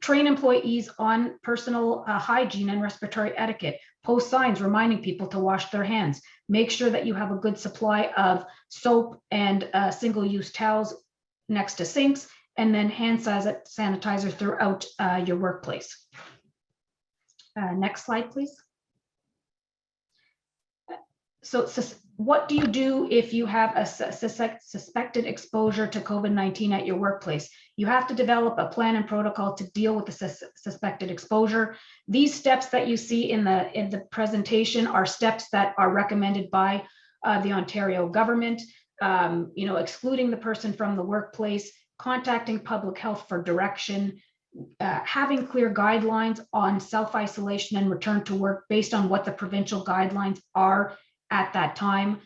train employees on personal hygiene and respiratory etiquette. Post signs reminding people to wash their hands. Make sure that you have a good supply of soap and single-use towels next to sinks, and then hand sanitizer throughout your workplace. Next slide, please. So what do you do if you have a suspected exposure to COVID-19 at your workplace? You have to develop a plan and protocol to deal with the suspected exposure. These steps that you see in the presentation are steps that are recommended by the Ontario government. You know, excluding the person from the workplace, contacting public health for direction, having clear guidelines on self-isolation and return to work based on what the provincial guidelines are at that time,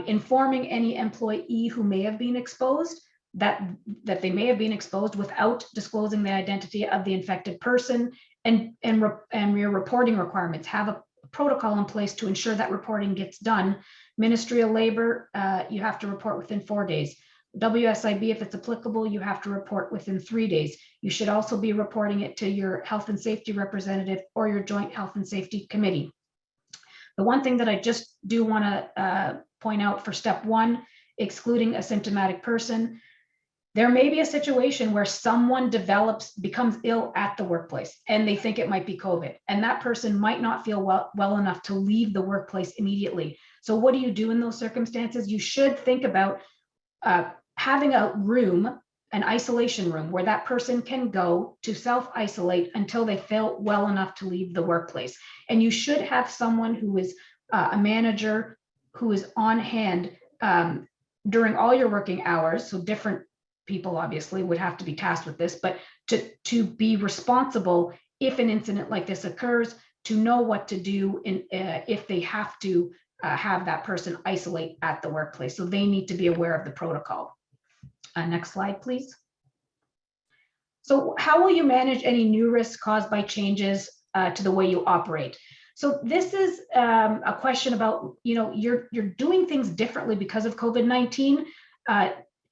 informing any employee who may have been exposed that they may have been exposed without disclosing the identity of the infected person, and your reporting requirements. Have a protocol in place to ensure that reporting gets done. Ministry of Labor, you have to report within 4 days. WSIB, if it's applicable, you have to report within 3 days. You should also be reporting it to your health and safety representative or your joint health and safety committee. The one thing that I just do want to point out for step 1, excluding a symptomatic person, there may be a situation where someone becomes ill at the workplace and they think it might be COVID, and that person might not feel well enough to leave the workplace immediately. So what do you do in those circumstances? You should think about having a room, an isolation room, where that person can go to self-isolate until they feel well enough to leave the workplace. And you should have someone who is a manager who is on hand during all your working hours. So different people obviously would have to be tasked with this, but to be responsible if an incident like this occurs, to know what to do if they have to have that person isolate at the workplace. So they need to be aware of the protocol. Next slide, please. So how will you manage any new risks caused by changes to the way you operate? So this is a question about, you know, you're doing things differently because of COVID-19.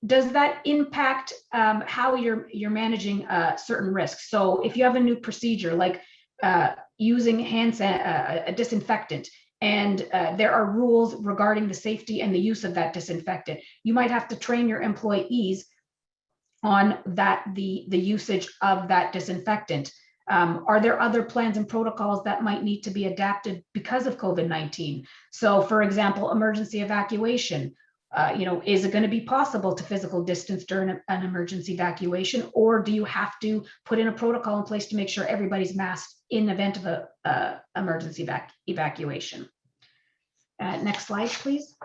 Does that impact how you're managing certain risks? So if you have a new procedure like using a disinfectant, and there are rules regarding the safety and the use of that disinfectant, you might have to train your employees on the usage of that disinfectant. Are there other plans and protocols that might need to be adapted because of COVID-19? So for example, emergency evacuation. You know, is it going to be possible to physical distance during an emergency evacuation, or do you have to put in a protocol in place to make sure everybody's masked in the event of a emergency evacuation? Next slide, please.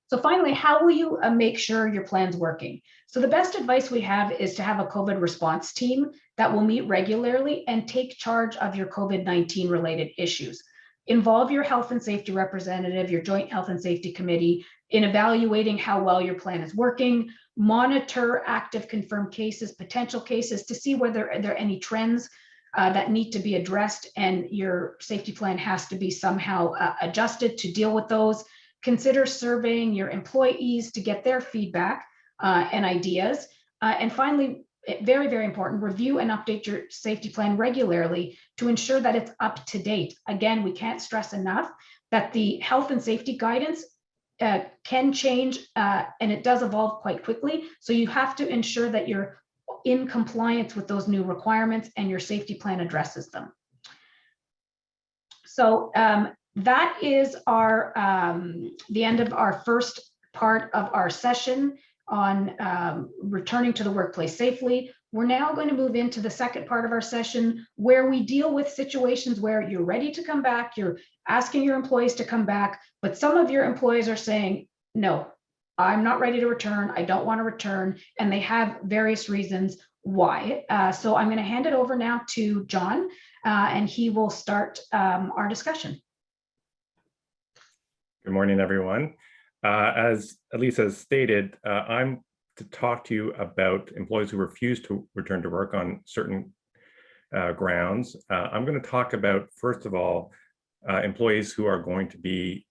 So finally, how will you make sure your plan's working? So the best advice we have is to have a COVID response team that will meet regularly and take charge of your COVID-19 related issues. Involve your health and safety representative, your joint health and safety committee in evaluating how well your plan is working. Monitor active confirmed cases, potential cases, to see whether there are any trends that need to be addressed, and your safety plan has to be somehow adjusted to deal with those. Consider surveying your employees to get their feedback and ideas. And finally, very, very important, review and update your safety plan regularly to ensure that it's up to date. Again, we can't stress enough that the health and safety guidance can change and it does evolve quite quickly. So you have to ensure that you're in compliance with those new requirements and your safety plan addresses them. So that is our the end of our first part of our session on returning to the workplace safely. We're now going to move into the second part of our session where we deal with situations where you're ready to come back, you're asking your employees to come back, but some of your employees are saying, no, I'm not ready to return, I don't want to return, and they have various reasons why. So I'm going to hand it over now to John, and he will start our discussion. Good morning, everyone. As Elisa has stated, I'm to talk to you about employees who refuse to return to work on certain grounds. I'm going to talk about, first of all, employees who are going to be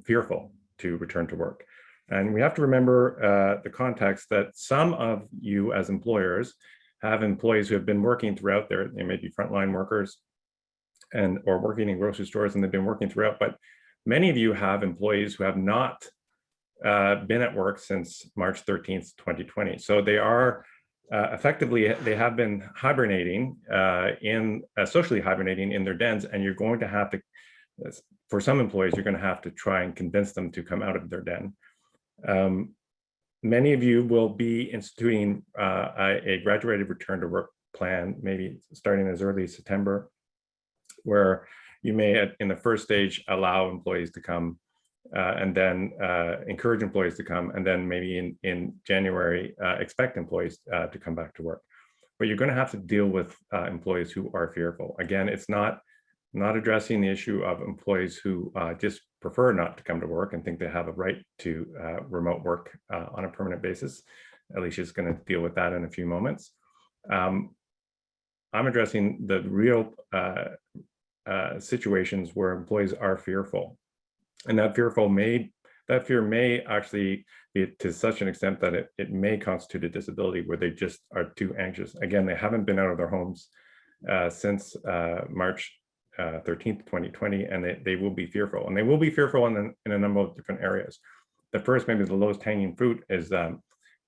fearful to return to work. And we have to remember the context that some of you as employers have employees who have been working throughout there. They may be frontline workers or working in grocery stores, and they've been working throughout, but many of you have employees who have not been at work since March 13th, 2020. So they are effectively, they have been hibernating socially hibernating in their dens, and you're going to have to, for some employees, you're going to have to try and convince them to come out of their den. Many of you will be instituting a graduated return to work plan, maybe starting as early as September, where you may, in the first stage, allow employees to come and then encourage employees to come, and then maybe in January, expect employees to come back to work. But you're going to have to deal with employees who are fearful. Again, it's not addressing the issue of employees who just prefer not to come to work and think they have a right to remote work on a permanent basis. Alicia's going to deal with that in a few moments. I'm addressing the real situations where employees are fearful, and that fear may actually be to such an extent that it may constitute a disability where they just are too anxious. Again, they haven't been out of their homes since March 13th, 2020, and they will be fearful, and they will be fearful in a number of different areas. The first, maybe the lowest hanging fruit, is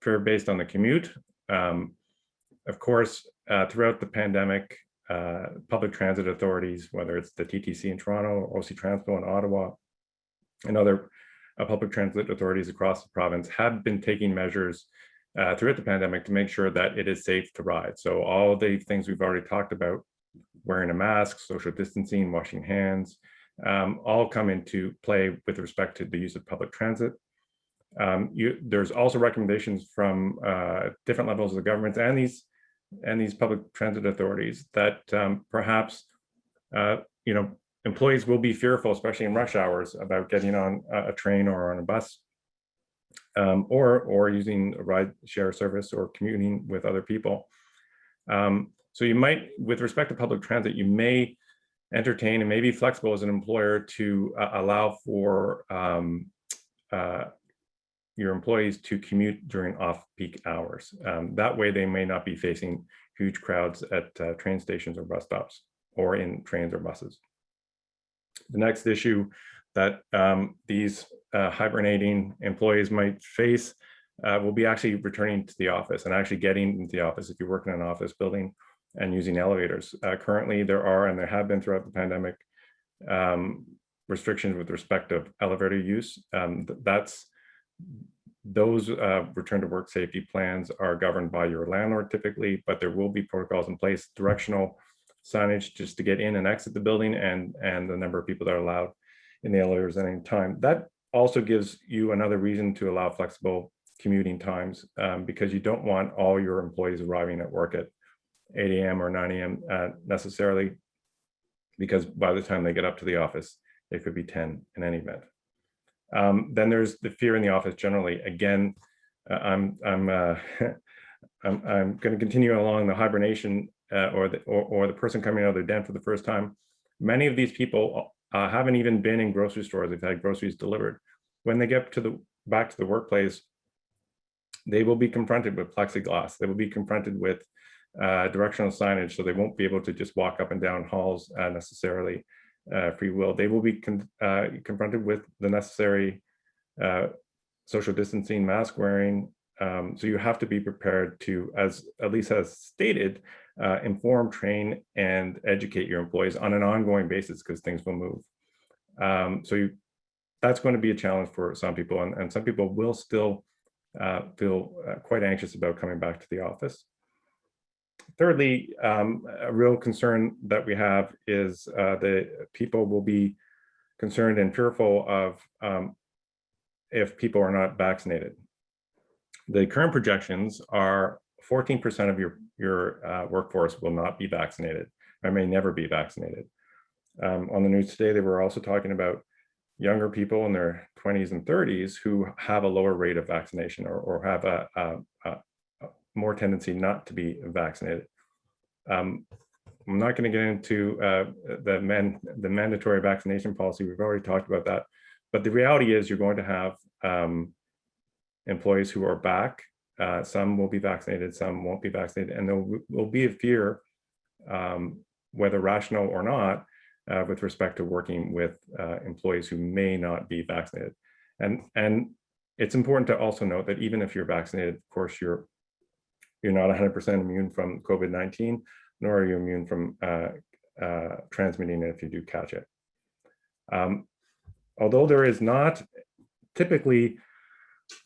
fear based on the commute. Of course, throughout the pandemic, public transit authorities, whether it's the TTC in Toronto or OC Transpo in Ottawa, and other public transit authorities across the province, have been taking measures throughout the pandemic to make sure that it is safe to ride. So all the things we've already talked about, wearing a mask, social distancing, washing hands, all come into play with respect to the use of public transit. There's also recommendations from different levels of the government and these public transit authorities that perhaps employees will be fearful, especially in rush hours, about getting on a train or on a bus, or using a ride share service or commuting with other people. So you might, with respect to public transit, you may entertain and may be flexible as an employer to allow for your employees to commute during off-peak hours. That way they may not be facing huge crowds at train stations or bus stops, or in trains or buses. The next issue that these hibernating employees might face will be actually returning to the office and actually getting into the office if you work in an office building and using elevators. Currently, there are, and there have been throughout the pandemic, restrictions with respect to elevator use. Those return to work safety plans are governed by your landlord typically, but there will be protocols in place, directional signage just to get in and exit the building, and the number of people that are allowed in the elevators at any time. That also gives you another reason to allow flexible commuting times, because you don't want all your employees arriving at work at 8 a.m. or 9 a.m. Necessarily, because by the time they get up to the office, it could be 10 in any event. Then there's the fear in the office generally. Again, I'm going to continue along the hibernation or the person coming out of their den for the first time. Many of these people haven't even been in grocery stores. They've had groceries delivered. When they get back to the workplace, they will be confronted with plexiglass. They will be confronted with directional signage, so they won't be able to just walk up and down halls necessarily free will. They will be confronted with the necessary social distancing, mask wearing. So you have to be prepared to, as Elisa has stated, inform, train, and educate your employees on an ongoing basis because things will move. That's going to be a challenge for some people, and some people will still feel quite anxious about coming back to the office. Thirdly, a real concern that we have is the people will be concerned and fearful of if people are not vaccinated. The current projections are 14% of your workforce will not be vaccinated or may never be vaccinated. On the news today, they were also talking about younger people in their 20s and 30s who have a lower rate of vaccination or have a more tendency not to be vaccinated. I'm not going to get into the mandatory vaccination policy. We've already talked about that. But the reality is you're going to have employees who are back. Some will be vaccinated, some won't be vaccinated. And there will be a fear, whether rational or not, with respect to working with employees who may not be vaccinated. And it's important to also note that even if you're vaccinated, of course, you're not 100% immune from COVID-19, nor are you immune from transmitting it if you do catch it. Although there is not typically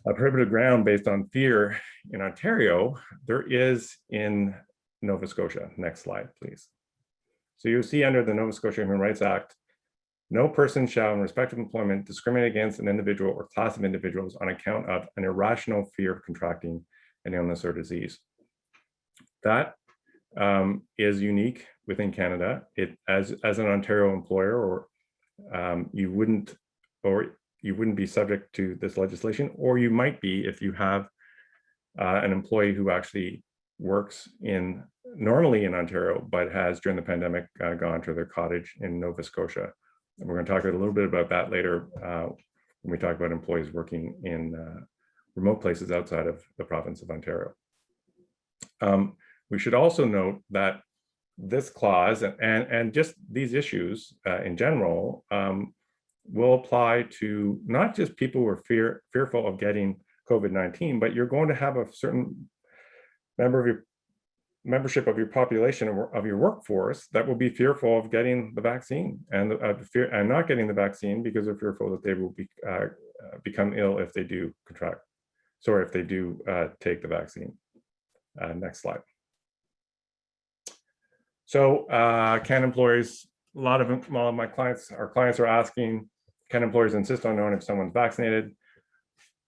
a prohibited ground based on fear in Ontario, there is in Nova Scotia. Next slide, please. So you'll see under the Nova Scotia Human Rights Act, no person shall in respect of employment discriminate against an individual or class of individuals on account of an irrational fear of contracting an illness or disease. That is unique within Canada. It as an Ontario employer, or you wouldn't be subject to this legislation, or you might be if you have an employee who actually works normally in Ontario, but has during the pandemic gone to their cottage in Nova Scotia. And we're going to talk a little bit about that later when we talk about employees working in remote places outside of the province of Ontario. We should also note that this clause and just these issues in general will apply to not just people who are fearful of getting COVID-19, but you're going to have a certain membership of your population of your workforce that will be fearful of getting the vaccine and not getting the vaccine because they're fearful that they will become ill if they do if they do take the vaccine. Next slide. So can employers, a lot of my clients, our clients are asking, can employers insist on knowing if someone's vaccinated?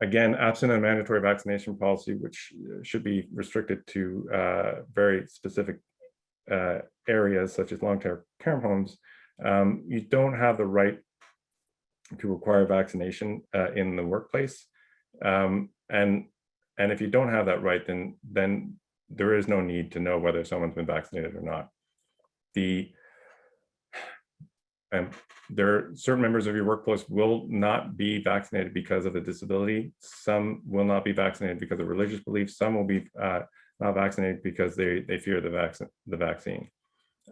Again, absent a mandatory vaccination policy, which should be restricted to very specific areas such as long-term care homes, you don't have the right to require vaccination in the workplace. And if you don't have that right, then there is no need to know whether someone's been vaccinated or not. There are certain members of your workforce will not be vaccinated because of a disability. Some will not be vaccinated because of religious beliefs. Some will be not vaccinated because they fear the vaccine.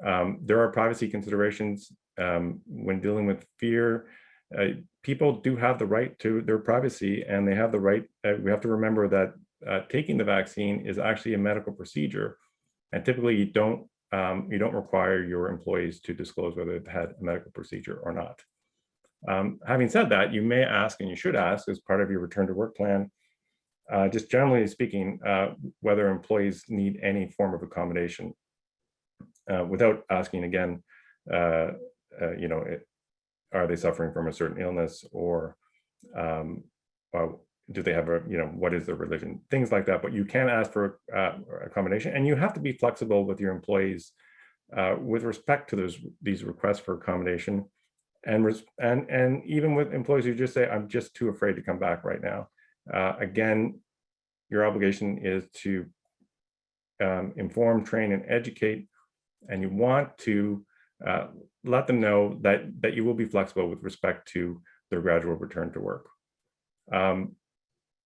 There are privacy considerations when dealing with fear. People do have the right to their privacy, and they have the right. We have to remember that taking the vaccine is actually a medical procedure, and typically you don't require your employees to disclose whether they've had a medical procedure or not. Having said that, you may ask, and you should ask as part of your return to work plan, just generally speaking, whether employees need any form of accommodation without asking again, are they suffering from a certain illness, or do they have what is their religion, things like that. But you can ask for accommodation, and you have to be flexible with your employees with respect to these requests for accommodation, and even with employees who just say, I'm just too afraid to come back right now. Again, your obligation is to inform, train, and educate, and you want to let them know that you will be flexible with respect to their gradual return to work.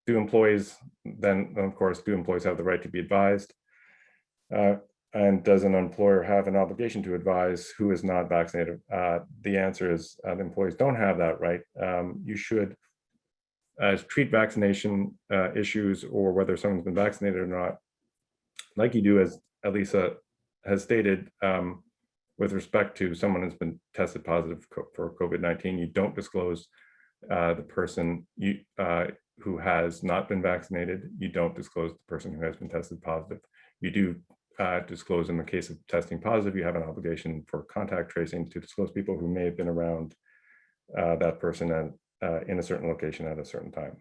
do employees, then of course, do employees have the right to be advised? And does an employer have an obligation to advise who is not vaccinated? The answer is the employees don't have that right. You should treat vaccination issues or whether someone's been vaccinated or not, like you do, as Elisa has stated, with respect to someone who's been tested positive for COVID-19. You don't disclose the person who has not been vaccinated. You don't disclose the person who has been tested positive. You do disclose in the case of testing positive, you have an obligation for contact tracing to disclose people who may have been around that person in a certain location at a certain time.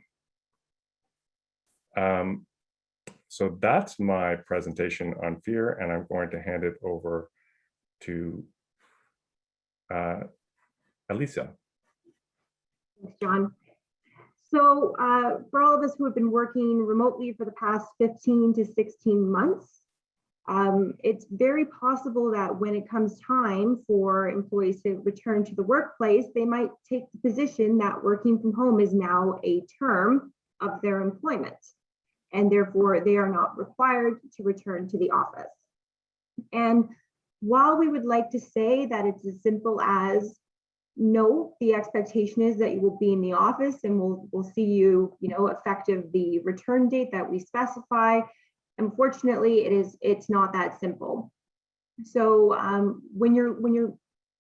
So that's my presentation on fear, and I'm going to hand it over to Elisa. Thanks, John. So for all of us who have been working remotely for the past 15 to 16 months, it's very possible that when it comes time for employees to return to the workplace, they might take the position that working from home is now a term of their employment, and therefore they are not required to return to the office. And while we would like to say that it's as simple as, no, the expectation is that you will be in the office and we'll see you, effective the return date that we specify. Unfortunately, it's not that simple. So when you're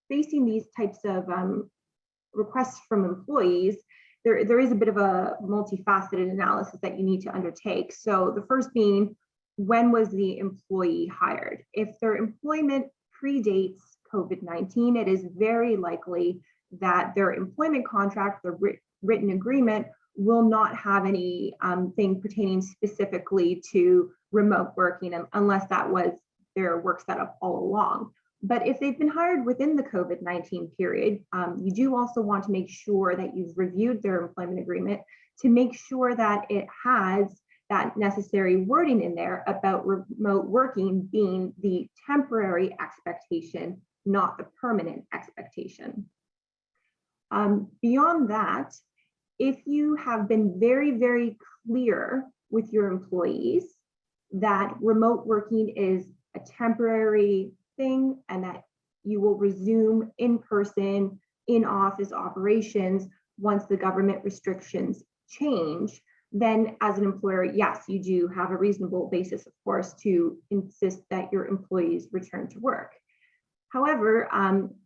facing these types of requests from employees, there is a bit of a multifaceted analysis that you need to undertake. So the first being, when was the employee hired? If their employment predates COVID-19, it is very likely that their employment contract, their written agreement, will not have any thing pertaining specifically to remote working unless that was their work setup all along. But if they've been hired within the COVID-19 period, you do also want to make sure that you've reviewed their employment agreement to make sure that it has that necessary wording in there about remote working being the temporary expectation, not the permanent expectation. Beyond that, if you have been very, very clear with your employees that remote working is a temporary thing and that you will resume in-person, in-office operations once the government restrictions change, then as an employer, yes, you do have a reasonable basis, of course, to insist that your employees return to work. However,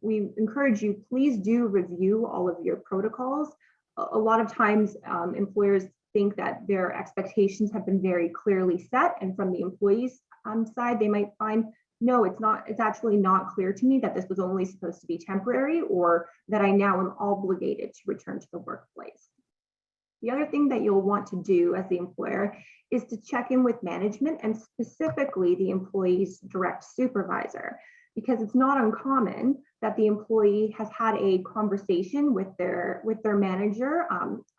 we encourage you, please do review all of your protocols. A lot of times employers think that their expectations have been very clearly set, and from the employees' side, they might find, no, it's actually not clear to me that this was only supposed to be temporary, or that I now am obligated to return to the workplace. The other thing that you'll want to do as the employer is to check in with management, and specifically the employee's direct supervisor, because it's not uncommon that the employee has had a conversation with their manager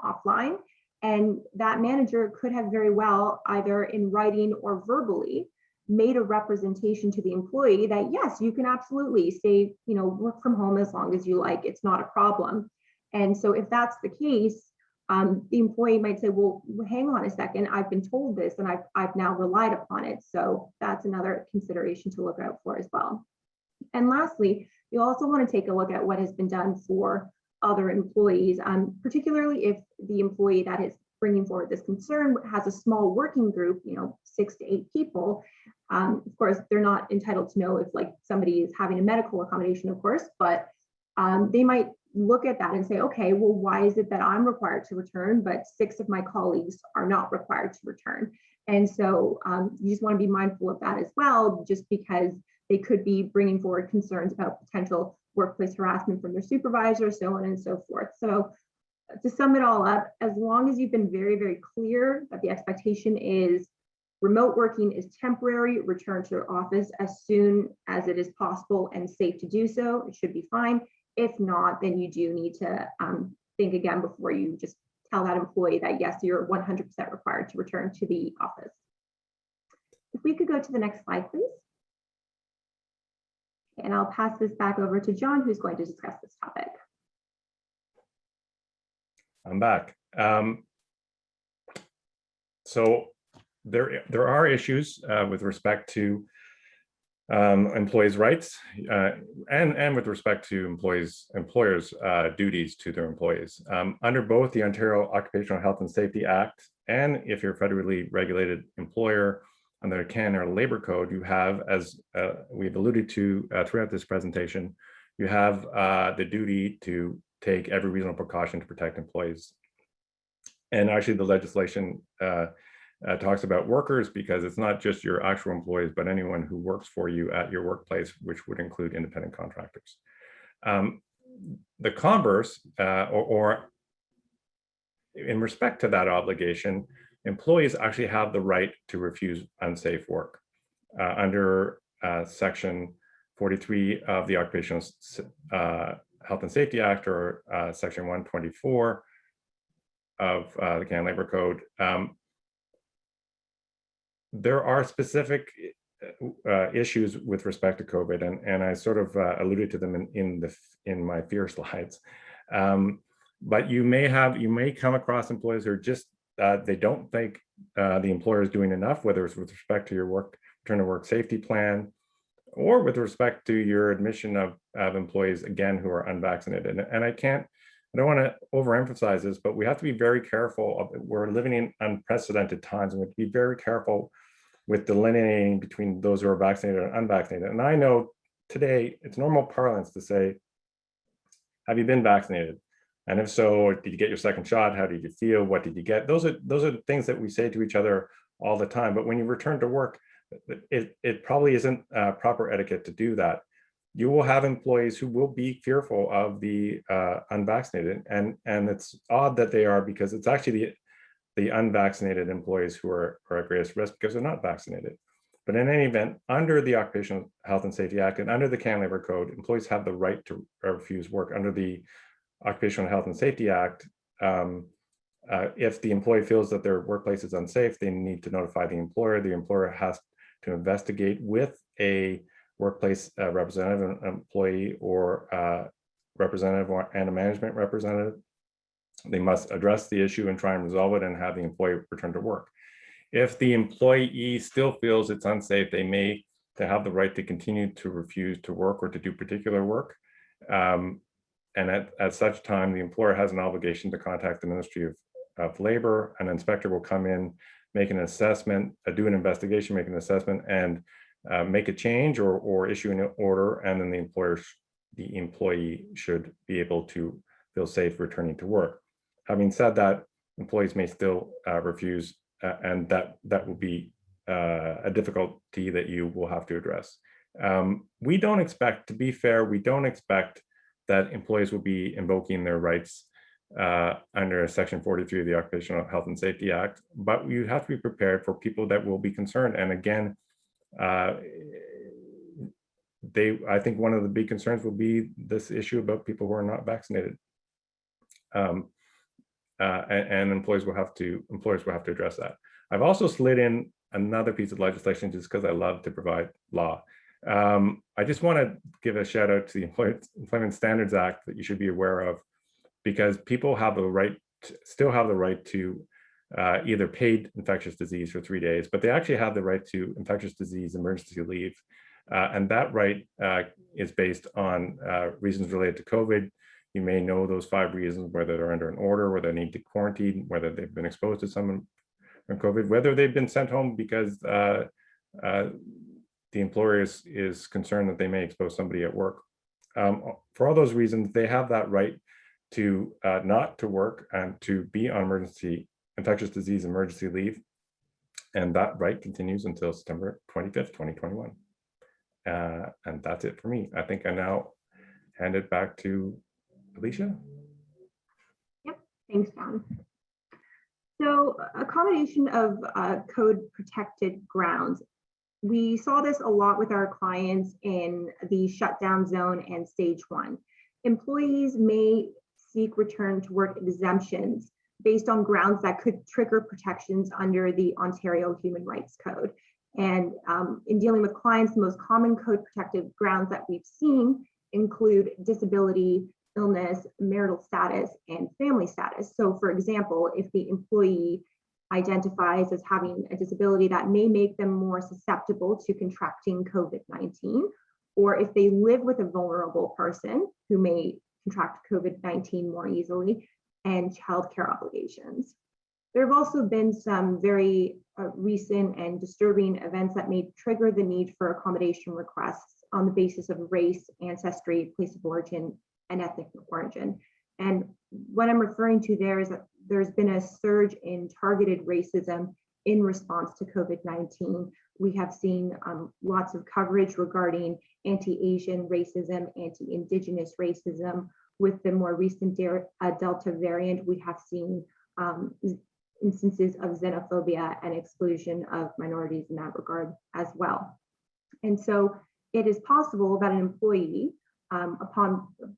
offline, and that manager could have very well, either in writing or verbally, made a representation to the employee that yes, you can absolutely stay, work from home as long as you like, it's not a problem. And so if that's the case, the employee might say, well, hang on a second, I've been told this and I've now relied upon it. So that's another consideration to look out for as well. And lastly, you also want to take a look at what has been done for other employees, particularly if the employee that is bringing forward this concern has a small working group, 6 to 8 people. Of course, they're not entitled to know if somebody is having a medical accommodation, of course, but they might look at that and say, okay, well, why is it that I'm required to return, but 6 of my colleagues are not required to return? And so you just want to be mindful of that as well, just because they could be bringing forward concerns about potential workplace harassment from their supervisor, so on and so forth. So to sum it all up, as long as you've been very, very clear that the expectation is remote working is temporary, return to your office as soon as it is possible and safe to do so, it should be fine. If not, then you do need to think again before you just tell that employee that yes, you're 100% required to return to the office. If we could go to the next slide, please. And I'll pass this back over to John, who's going to discuss this topic. I'm back. So there are issues with respect to employees' rights and with respect to employers' duties to their employees. Under both the Ontario Occupational Health and Safety Act, and if you're a federally regulated employer under the Canada Labor Code, you have, as we've alluded to throughout this presentation, you have the duty to take every reasonable precaution to protect employees. And actually the legislation talks about workers, because it's not just your actual employees, but anyone who works for you at your workplace, which would include independent contractors. The converse, or in respect to that obligation, employees actually have the right to refuse unsafe work. Under Section 43 of the Occupational Health and Safety Act, or Section 124 of the Canada Labor Code, there are specific issues with respect to COVID, and I sort of alluded to them in my fear slides. But you may come across employees who are just they don't think the employer is doing enough, whether it's with respect to your return to work safety plan, or with respect to your admission of employees, again, who are unvaccinated. And I don't want to overemphasize this, but we have to be very careful. We're living in unprecedented times, and we have to be very careful with delineating between those who are vaccinated and unvaccinated. And I know today it's normal parlance to say, have you been vaccinated? And if so, did you get your second shot? How did you feel? What did you get? Those are things that we say to each other all the time. But when you return to work, it probably isn't proper etiquette to do that. You will have employees who will be fearful of the unvaccinated, and it's odd that they are, because it's actually the unvaccinated employees who are at greatest risk because they're not vaccinated. But in any event, under the Occupational Health and Safety Act and under the Canada Labor Code, employees have the right to refuse work. Under the Occupational Health and Safety Act, if the employee feels that their workplace is unsafe, they need to notify the employer. The employer has to investigate with a workplace representative, an employee or representative, and a management representative. They must address the issue and try and resolve it and have the employee return to work. If the employee still feels it's unsafe, they have the right to continue to refuse to work or to do particular work. And at such time, the employer has an obligation to contact the Ministry of Labor. An inspector will come in, make an assessment, do an investigation, make an assessment, and make a change or issue an order, and then the employee should be able to feel safe returning to work. Having said that, employees may still refuse, and that will be a difficulty that you will have to address. We don't expect, to be fair, we don't expect that employees will be invoking their rights under Section 43 of the Occupational Health and Safety Act, but you have to be prepared for people that will be concerned. And again, I think one of the big concerns will be this issue about people who are not vaccinated. And employers will have to address that. I've also slid in another piece of legislation just because I love to provide law. I just want to give a shout out to the Employment Standards Act that you should be aware of, because people have the right, still have the right to either paid infectious disease for 3 days, but they actually have the right to infectious disease emergency leave. And that right is based on reasons related to COVID. You may know those 5 reasons, whether they're under an order, whether they need to quarantine, whether they've been exposed to someone from COVID, whether they've been sent home because the employer is concerned that they may expose somebody at work. For all those reasons, they have that right to not to work and to be on infectious disease emergency leave. And that right continues until September 25th, 2021. And that's it for me. I think I now hand it back to Alicia. Yep, thanks, John. So accommodation of code protected grounds. We saw this a lot with our clients in the shutdown zone and stage 1. Employees may seek return to work exemptions based on grounds that could trigger protections under the Ontario Human Rights Code. And in dealing with clients, the most common code protective grounds that we've seen include disability, illness, marital status, and family status. So for example, if the employee identifies as having a disability that may make them more susceptible to contracting COVID-19, or if they live with a vulnerable person who may contract COVID-19 more easily, and childcare obligations. There have also been some very recent and disturbing events that may trigger the need for accommodation requests on the basis of race, ancestry, place of origin, and ethnic origin. And what I'm referring to there is that there's been a surge in targeted racism in response to COVID-19. We have seen lots of coverage regarding anti-Asian racism, anti-Indigenous racism. With the more recent Delta variant, we have seen instances of xenophobia and exclusion of minorities in that regard as well. And so it is possible that an employee,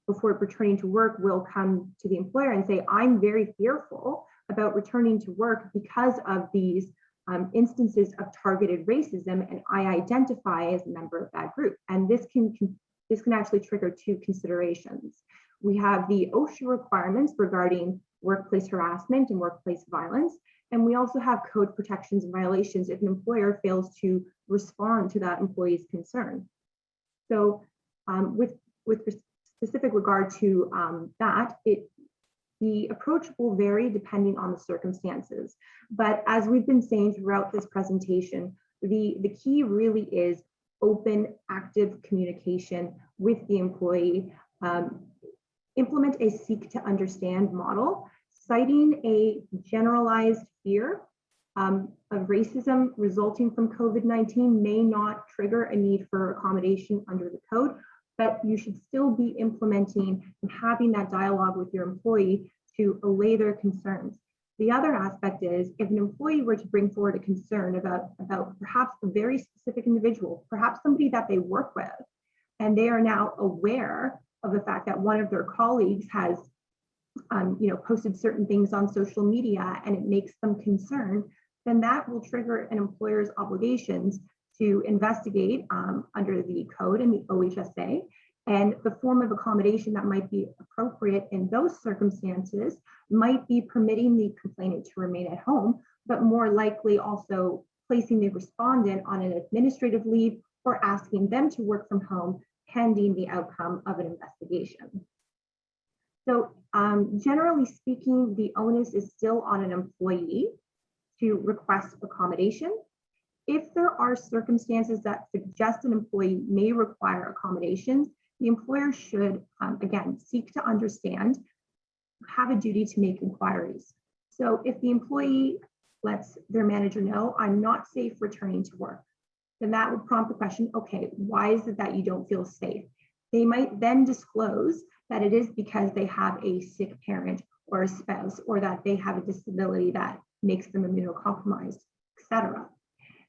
before returning to work, will come to the employer and say, I'm very fearful about returning to work because of these instances of targeted racism, and I identify as a member of that group. And this can actually trigger two considerations. We have the OSHA requirements regarding workplace harassment and workplace violence, and we also have code protections and violations if an employer fails to respond to that employee's concern. So with specific regard to the approach will vary depending on the circumstances. But as we've been saying throughout this presentation, the key really is open, active communication with the employee. Implement a seek to understand model, citing a generalized fear of racism resulting from COVID-19 may not trigger a need for accommodation under the code, but you should still be implementing and having that dialogue with your employee to allay their concerns. The other aspect is if an employee were to bring forward a concern about perhaps a very specific individual, perhaps somebody that they work with, and they are now aware of the fact that one of their colleagues has posted certain things on social media and it makes them concerned, then that will trigger an employer's obligations to investigate under the code and the OHSA, and the form of accommodation that might be appropriate in those circumstances might be permitting the complainant to remain at home, but more likely also placing the respondent on an administrative leave or asking them to work from home pending the outcome of an investigation. So generally speaking, the onus is still on an employee to request accommodation. If there are circumstances that suggest an employee may require accommodations, the employer should, again, seek to understand, have a duty to make inquiries. So if the employee lets their manager know, I'm not safe returning to work, then that would prompt the question, okay, why is it that you don't feel safe? They might then disclose that it is because they have a sick parent or a spouse, or that they have a disability that makes them immunocompromised, etc.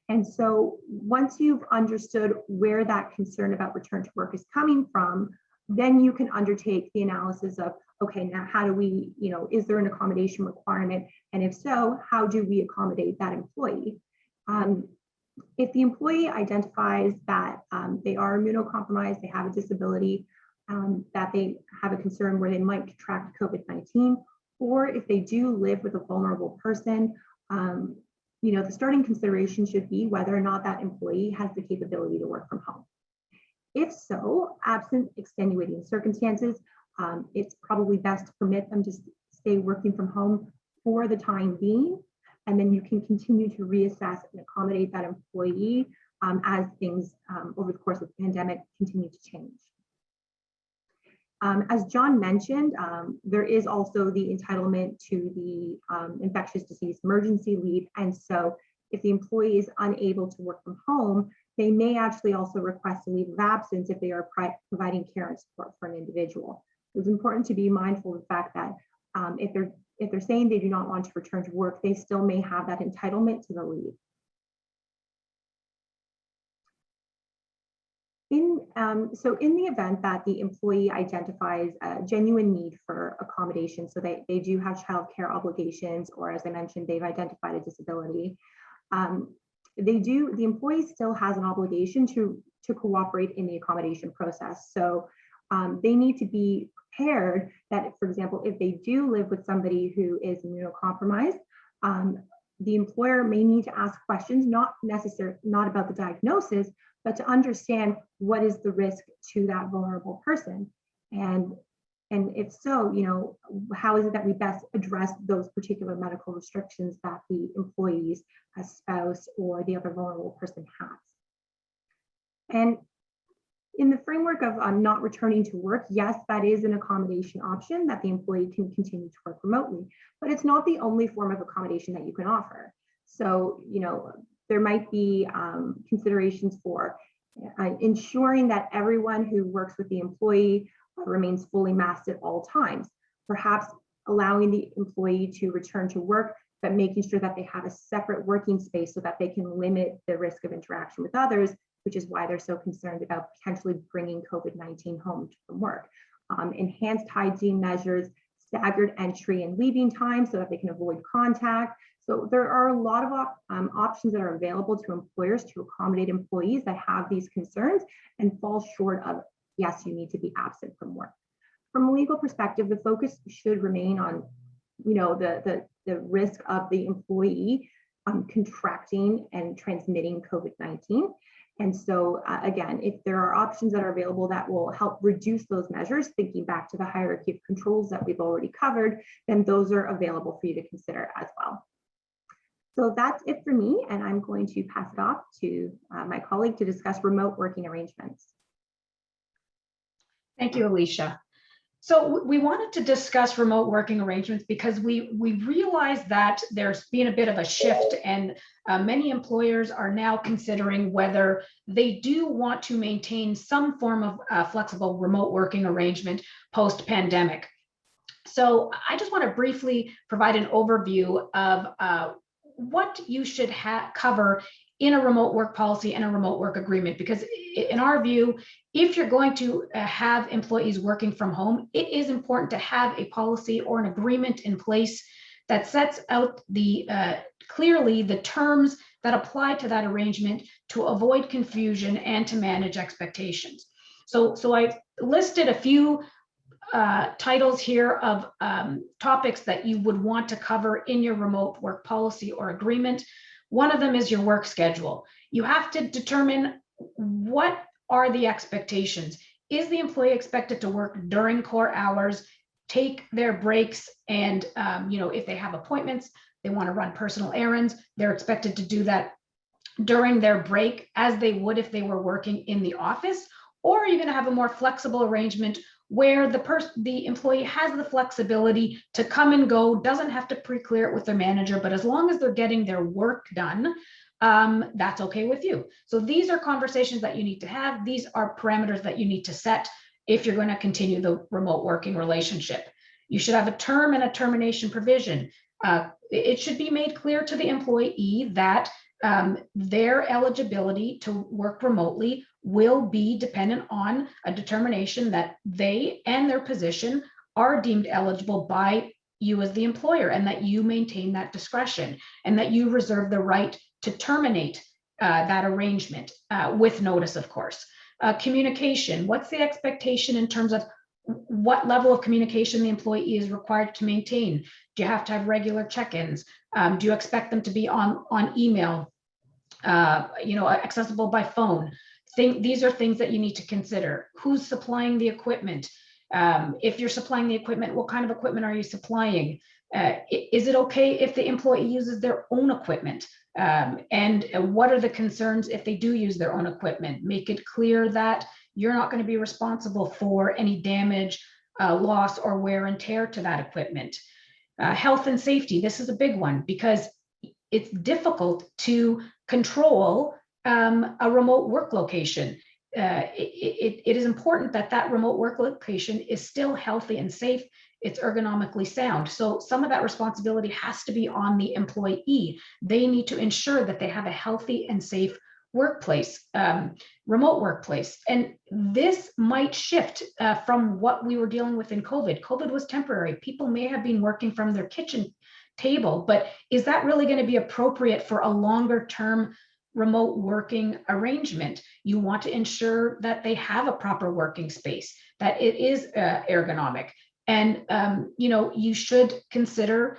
And so once you've understood where that concern about return to work is coming from, then you can undertake the analysis of, okay, now how do we, is there an accommodation requirement? And if so, how do we accommodate that employee? If the employee identifies that they are immunocompromised, they have a disability, that they have a concern where they might contract COVID-19, or if they do live with a vulnerable person, the starting consideration should be whether or not that employee has the capability to work from home. If so, absent extenuating circumstances, it's probably best to permit them to stay working from home for the time being, and then you can continue to reassess and accommodate that employee as things over the course of the pandemic continue to change. As John mentioned, there is also the entitlement to the infectious disease emergency leave. And so if the employee is unable to work from home, they may actually also request a leave of absence if they are providing care and support for an individual. It's important to be mindful of the fact that if they're saying they do not want to return to work, they still may have that entitlement to the leave. So in the event that the employee identifies a genuine need for accommodation, so they do have childcare obligations, or as I mentioned, they've identified a disability, the employee still has an obligation to cooperate in the accommodation process. So they need to be prepared that, for example, if they do live with somebody who is immunocompromised, the employer may need to ask questions, not about the diagnosis, but to understand what is the risk to that vulnerable person. And if so, how is it that we best address those particular medical restrictions that the employee's spouse or the other vulnerable person has? And in the framework of not returning to work, yes, that is an accommodation option that the employee can continue to work remotely, but it's not the only form of accommodation that you can offer. So, there might be considerations for ensuring that everyone who works with the employee remains fully masked at all times, perhaps allowing the employee to return to work, but making sure that they have a separate working space so that they can limit the risk of interaction with others, which is why they're so concerned about potentially bringing COVID-19 home from work. Enhanced hygiene measures, staggered entry and leaving time so that they can avoid contact. So there are a lot of options that are available to employers to accommodate employees that have these concerns and fall short of, yes, you need to be absent from work. From a legal perspective, the focus should remain on, the risk of the employee contracting and transmitting COVID-19. And so again, if there are options that are available that will help reduce those measures, thinking back to the hierarchy of controls that we've already covered, then those are available for you to consider as well. So that's it for me, and I'm going to pass it off to my colleague to discuss remote working arrangements. Thank you, Alicia. So we wanted to discuss remote working arrangements because we realized that there's been a bit of a shift, and many employers are now considering whether they do want to maintain some form of flexible remote working arrangement post-pandemic. So I just want to briefly provide an overview of what you should cover in a remote work policy and a remote work agreement, because in our view, if you're going to have employees working from home, it is important to have a policy or an agreement in place that sets out clearly the terms that apply to that arrangement to avoid confusion and to manage expectations. So I've listed a few titles here of topics that you would want to cover in your remote work policy or agreement. One of them is your work schedule. You have to determine what are the expectations. Is the employee expected to work during core hours, take their breaks, and if they have appointments, they want to run personal errands, they're expected to do that during their break as they would if they were working in the office? Or are you going to have a more flexible arrangement where the employee has the flexibility to come and go, doesn't have to pre-clear it with their manager, but as long as they're getting their work done, that's okay with you. So these are conversations that you need to have. These are parameters that you need to set if you're going to continue the remote working relationship. You should have a term and a termination provision. It should be made clear to the employee that their eligibility to work remotely will be dependent on a determination that they and their position are deemed eligible by you as the employer, and that you maintain that discretion, and that you reserve the right to terminate that arrangement with notice, of course. Communication, what's the expectation in terms of what level of communication the employee is required to maintain? Do you have to have regular check-ins? Do you expect them to be on email, accessible by phone? These are things that you need to consider. Who's supplying the equipment? If you're supplying the equipment, what kind of equipment are you supplying? Is it okay if the employee uses their own equipment? And what are the concerns if they do use their own equipment? Make it clear that you're not going to be responsible for any damage, loss, or wear and tear to that equipment. Health and safety, this is a big one because it's difficult to control a remote work location. It is important that that remote work location is still healthy and safe. It's ergonomically sound. So some of that responsibility has to be on the employee. They need to ensure that they have a healthy and safe workplace, remote workplace. And this might shift from what we were dealing with in COVID. COVID was temporary. People may have been working from their kitchen table, but is that really going to be appropriate for a longer term remote working arrangement? You want to ensure that they have a proper working space, that it is ergonomic. And, you should consider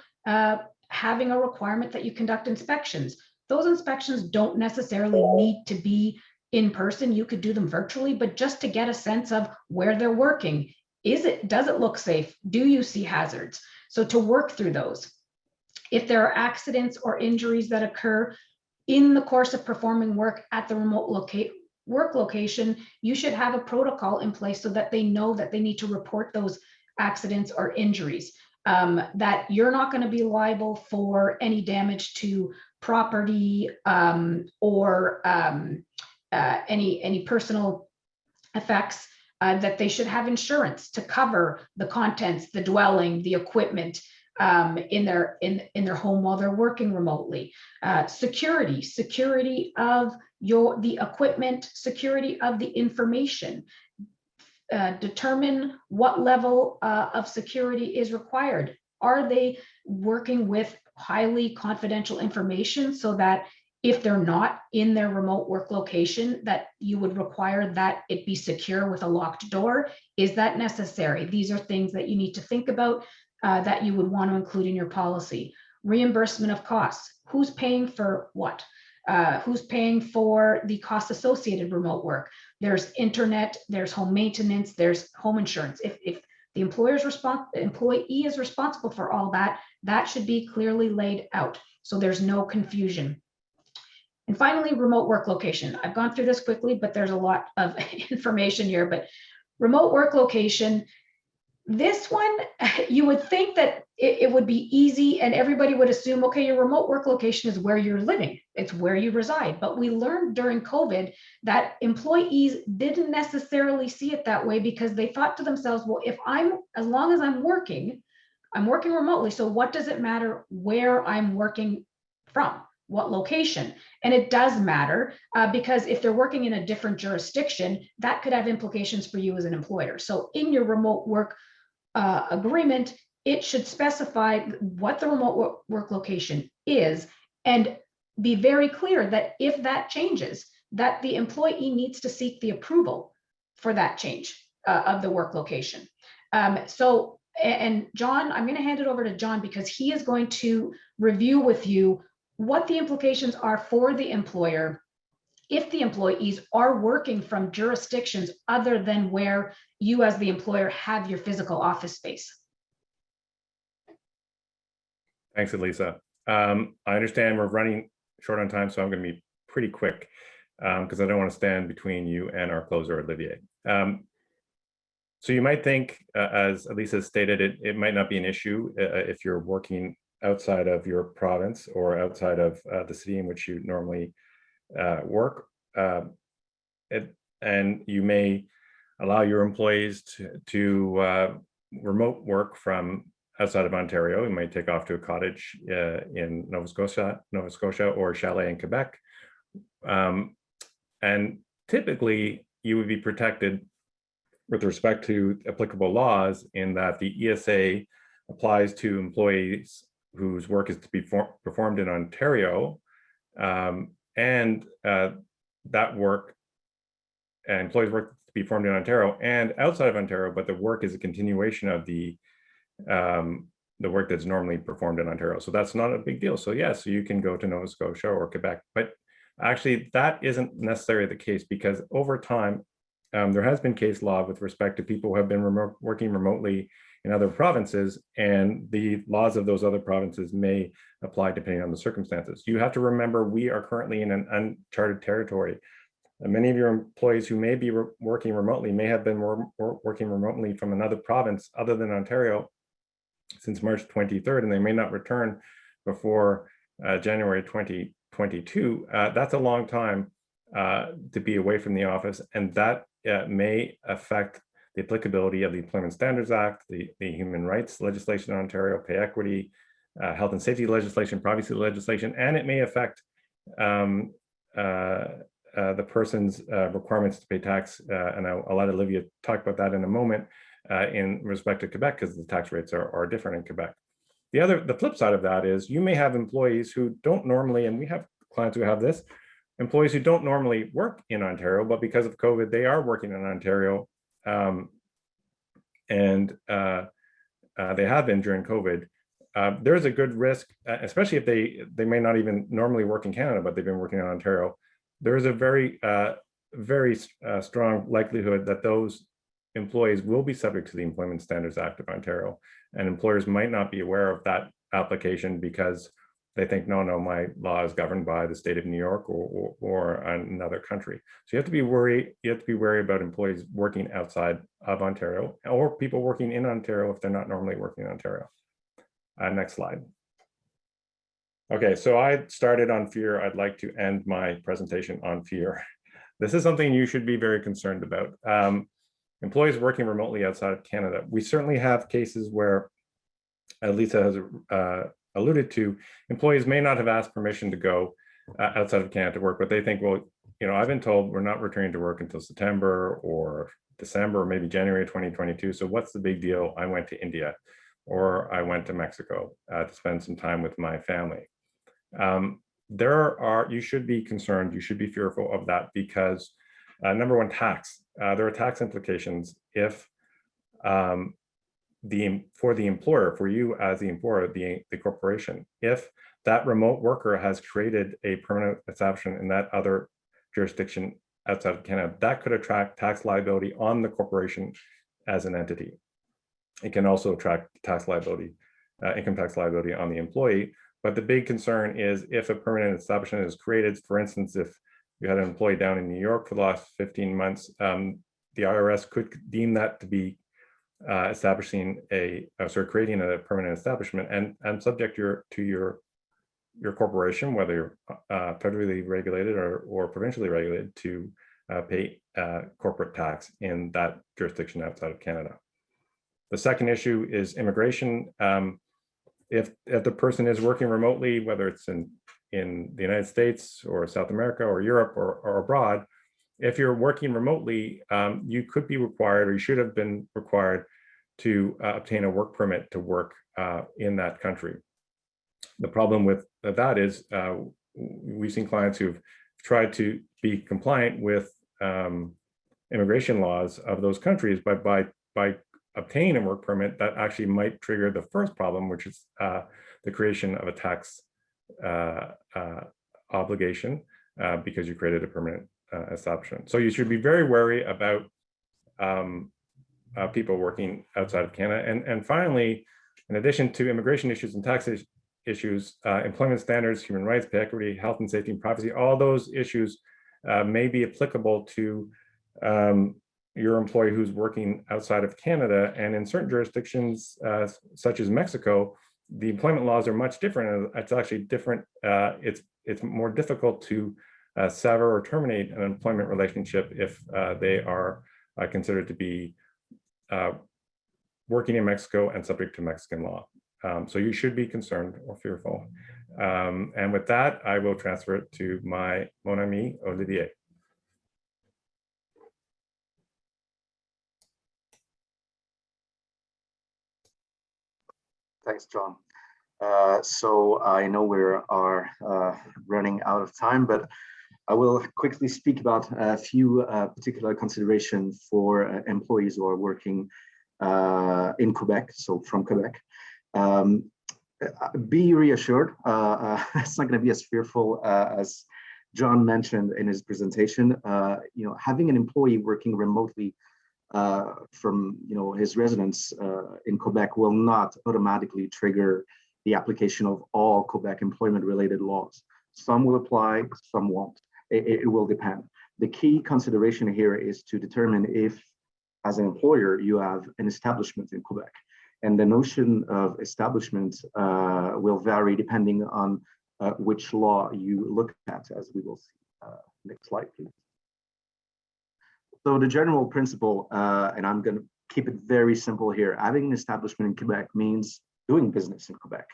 having a requirement that you conduct inspections. Those inspections don't necessarily need to be in person. You could do them virtually, but just to get a sense of where they're working. Does it look safe? Do you see hazards? So to work through those. If there are accidents or injuries that occur in the course of performing work at the remote work location, you should have a protocol in place so that they know that they need to report those accidents or injuries, that you're not going to be liable for any damage to property or any personal effects, that they should have insurance to cover the contents, the dwelling, the equipment, in their home while they're working remotely. Security of the equipment, security of the information. Determine what level of security is required. Are they working with highly confidential information so that if they're not in their remote work location, that you would require that it be secure with a locked door? Is that necessary? These are things that you need to think about, that you would want to include in your policy. Reimbursement of costs. Who's paying for what? Who's paying for the costs associated remote work? There's internet, there's home maintenance, there's home insurance. If the employee is responsible for all that, that should be clearly laid out so there's no confusion. And finally, remote work location. I've gone through this quickly, but there's a lot of information here. But remote work location, this one, you would think that it would be easy and everybody would assume, okay, your remote work location is where you're living. It's where you reside. But we learned during COVID that employees didn't necessarily see it that way, because they thought to themselves, well, as long as I'm working remotely. So what does it matter where I'm working from? What location? And it does matter, because if they're working in a different jurisdiction, that could have implications for you as an employer. So in your remote work agreement, it should specify what the remote work location is, and be very clear that if that changes, that the employee needs to seek the approval for that change of the work location. And John, I'm going to hand it over to John, because he is going to review with you what the implications are for the employer if the employees are working from jurisdictions other than where you as the employer have your physical office space. Thanks, Elisa. I understand we're running short on time, so I'm going to be pretty quick, because I don't want to stand between you and our closer, Olivier. So you might think, as Elisa stated, it might not be an issue if you're working outside of your province or outside of the city in which you normally work. And you may allow your employees to remote work from outside of Ontario. You might take off to a cottage in Nova Scotia, or chalet in Quebec. And typically you would be protected with respect to applicable laws in that the ESA applies to employees whose work is to be performed in Ontario, and that work, employees' work to be performed in Ontario and outside of Ontario, but the work is a continuation of the work that's normally performed in Ontario. So that's not a big deal. So yes, you can go to Nova Scotia or Quebec, but actually that isn't necessarily the case, because over time, there has been case law with respect to people who have been working remotely in other provinces, and the laws of those other provinces may apply depending on the circumstances. You have to remember, we are currently in an uncharted territory. Many of your employees who may be working remotely may have been working remotely from another province other than Ontario since March 23rd, and they may not return before January 2022. That's a long time to be away from the office, and that may affect the applicability of the Employment Standards Act, the human rights legislation in Ontario, pay equity, health and safety legislation, privacy legislation, and it may affect the person's requirements to pay tax. And I'll let Olivia talk about that in a moment in respect to Quebec, because the tax rates are different in Quebec. The flip side of that is you may have employees who don't normally, and we have clients who have this, employees who don't normally work in Ontario, but because of COVID, they are working in Ontario. And they have been during COVID, there's a good risk, especially if they may not even normally work in Canada, but they've been working in Ontario. There is a very strong likelihood that those employees will be subject to the Employment Standards Act of Ontario, and employers might not be aware of that application because they think, no, my law is governed by the state of New York or another country. So you have to be wary about employees working outside of Ontario, or people working in Ontario if they're not normally working in Ontario. Next slide. Okay, so I started on fear. I'd like to end my presentation on fear. This is something you should be very concerned about. Employees working remotely outside of Canada. We certainly have cases where, as Lisa has alluded to, employees may not have asked permission to go outside of Canada to work, but they think, well, I've been told we're not returning to work until September or December or maybe January 2022. So what's the big deal? I went to India or I went to Mexico to spend some time with my family. You should be concerned, you should be fearful of that because number one, tax. There are tax implications if for the employer, for you as the employer, the corporation, if that remote worker has created a permanent establishment in that other jurisdiction outside of Canada, that could attract tax liability on the corporation as an entity. It can also attract tax liability, income tax liability on the employee. But the big concern is if a permanent establishment is created, for instance, if you had an employee down in New York for the last 15 months, the IRS could deem that to be creating a permanent establishment and subject to your corporation, whether you're federally regulated or provincially regulated, to pay corporate tax in that jurisdiction outside of Canada. The second issue is immigration. If the person is working remotely, whether it's in the United States or South America or Europe or abroad, if you're working remotely, you could be required, or you should have been required, to obtain a work permit to work in that country. The problem with that is we've seen clients who've tried to be compliant with immigration laws of those countries, but by obtaining a work permit, that actually might trigger the first problem, which is the creation of a tax obligation because you created a permanent establishment. So you should be very wary about people working outside of Canada. And finally, in addition to immigration issues and tax issues, employment standards, human rights, pay equity, health and safety and privacy, all those issues may be applicable to your employee who's working outside of Canada. And in certain jurisdictions, such as Mexico, the employment laws are much different. It's actually different. It's more difficult to sever or terminate an employment relationship if they are considered to be working in Mexico and subject to Mexican law. So you should be concerned or fearful. And with that, I will transfer it to my mon ami, Olivier. Thanks, John. So I know we are running out of time, but I will quickly speak about a few particular considerations for employees who are working in Quebec, so from Quebec. Be reassured, it's not going to be as fearful as John mentioned in his presentation. Having an employee working remotely from his residence in Quebec will not automatically trigger the application of all Quebec employment-related laws. Some will apply, some won't. It will depend. The key consideration here is to determine if, as an employer, you have an establishment in Quebec. And the notion of establishment will vary depending on which law you look at, as we will see. Next slide, please. So the general principle, and I'm going to keep it very simple here, having an establishment in Quebec means doing business in Quebec.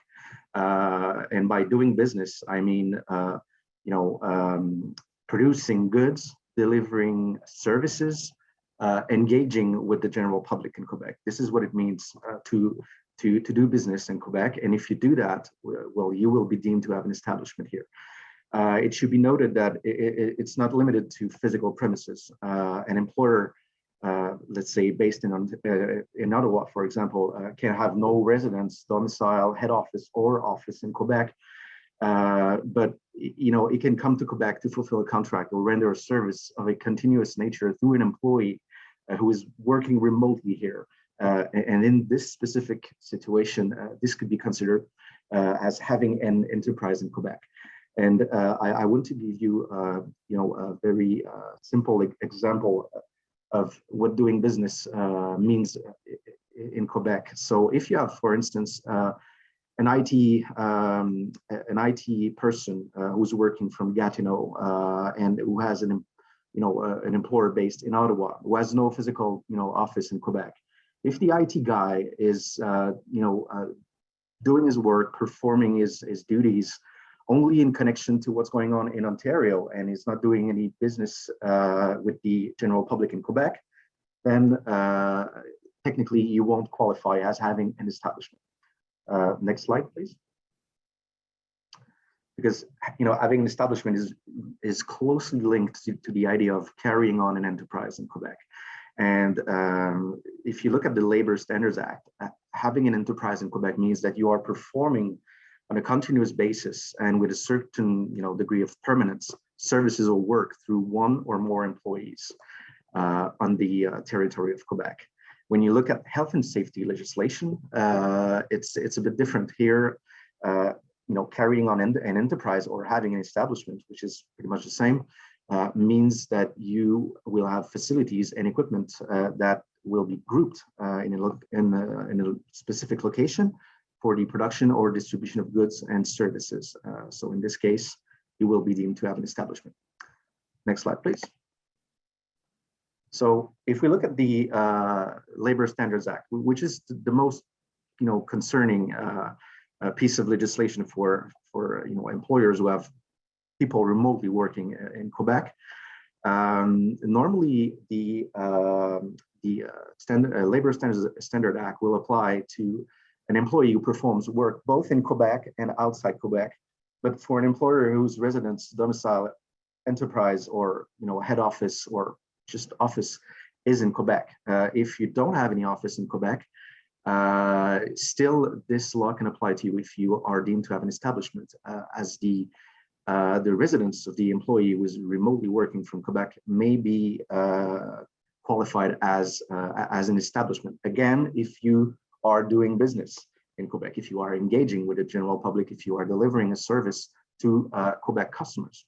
And by doing business, I mean, producing goods, delivering services, engaging with the general public in Quebec. This is what it means to do business in Quebec. And if you do that, well, you will be deemed to have an establishment here. It should be noted that it's not limited to physical premises. An employer let's say based in Ottawa, for example, can have no residence, domicile, head office, or office in Quebec. But it can come to Quebec to fulfill a contract or render a service of a continuous nature through an employee who is working remotely here. And in this specific situation, this could be considered as having an enterprise in Quebec. And I want to give you, a very simple example of what doing business means in Quebec. So if you have, for instance, an IT person who's working from Gatineau and who has an employer based in Ottawa, who has no physical office in Quebec. If the IT guy is doing his work, performing his duties only in connection to what's going on in Ontario, and is not doing any business with the general public in Quebec, then technically you won't qualify as having an establishment. Next slide, please. Because having an establishment is closely linked to the idea of carrying on an enterprise in Quebec. And if you look at the Labor Standards Act, having an enterprise in Quebec means that you are performing on a continuous basis and with a certain degree of permanence services or work through one or more employees on the territory of Quebec. When you look at health and safety legislation, it's a bit different here. Carrying on an enterprise or having an establishment, which is pretty much the same, means that you will have facilities and equipment that will be grouped in a specific location for the production or distribution of goods and services. So in this case, you will be deemed to have an establishment. Next slide, please. So if we look at the Labor Standards Act, which is the most concerning piece of legislation for employers who have people remotely working in Quebec. Normally, the Labor Standard Act will apply to an employee who performs work both in Quebec and outside Quebec. But for an employer whose residence, domicile, enterprise, or head office or just office is in Quebec, if you don't have any office in Quebec, still this law can apply to you if you are deemed to have an establishment, as the residence of the employee who is remotely working from Quebec may be qualified as an establishment. Again, if you are doing business in Quebec, if you are engaging with the general public, if you are delivering a service to Quebec customers.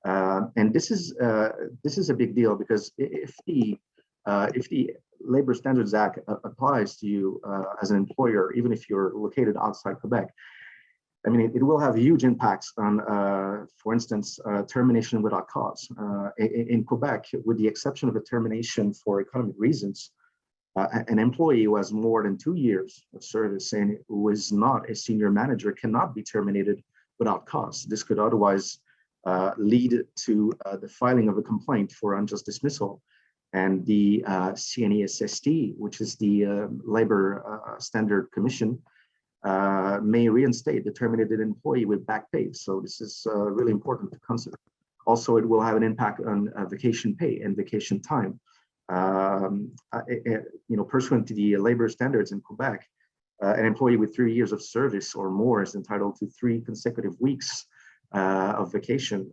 And this is a big deal, because if the Labor Standards Act applies to you as an employer, even if you're located outside Quebec, I mean, it will have huge impacts on, for instance, termination without cause. In Quebec, with the exception of a termination for economic reasons, an employee who has more than 2 years of service and who is not a senior manager cannot be terminated without cause. This could otherwise lead to the filing of a complaint for unjust dismissal. And the CNESST, which is the Labor Standard Commission, may reinstate the terminated employee with back pay. So this is really important to consider. Also, it will have an impact on vacation pay and vacation time. Pursuant to the labor standards in Quebec, an employee with 3 years of service or more is entitled to 3 consecutive weeks of vacation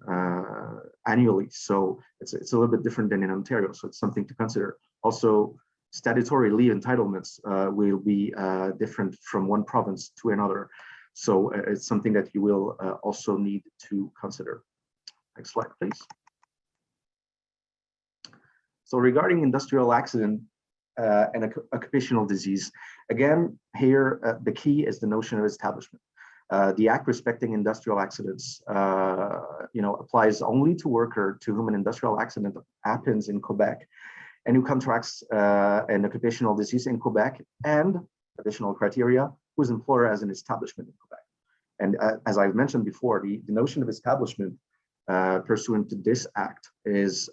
annually. So it's a little bit different than in Ontario. So it's something to consider. Also, statutory leave entitlements will be different from one province to another. So it's something that you will also need to consider. Next slide, please. So regarding industrial accident and occupational disease, again, here the key is the notion of establishment. The Act respecting industrial accidents, applies only to worker to whom an industrial accident happens in Quebec and who contracts an occupational disease in Quebec, and additional criteria, whose employer has an establishment in Quebec. And as I've mentioned before, the notion of establishment pursuant to this act is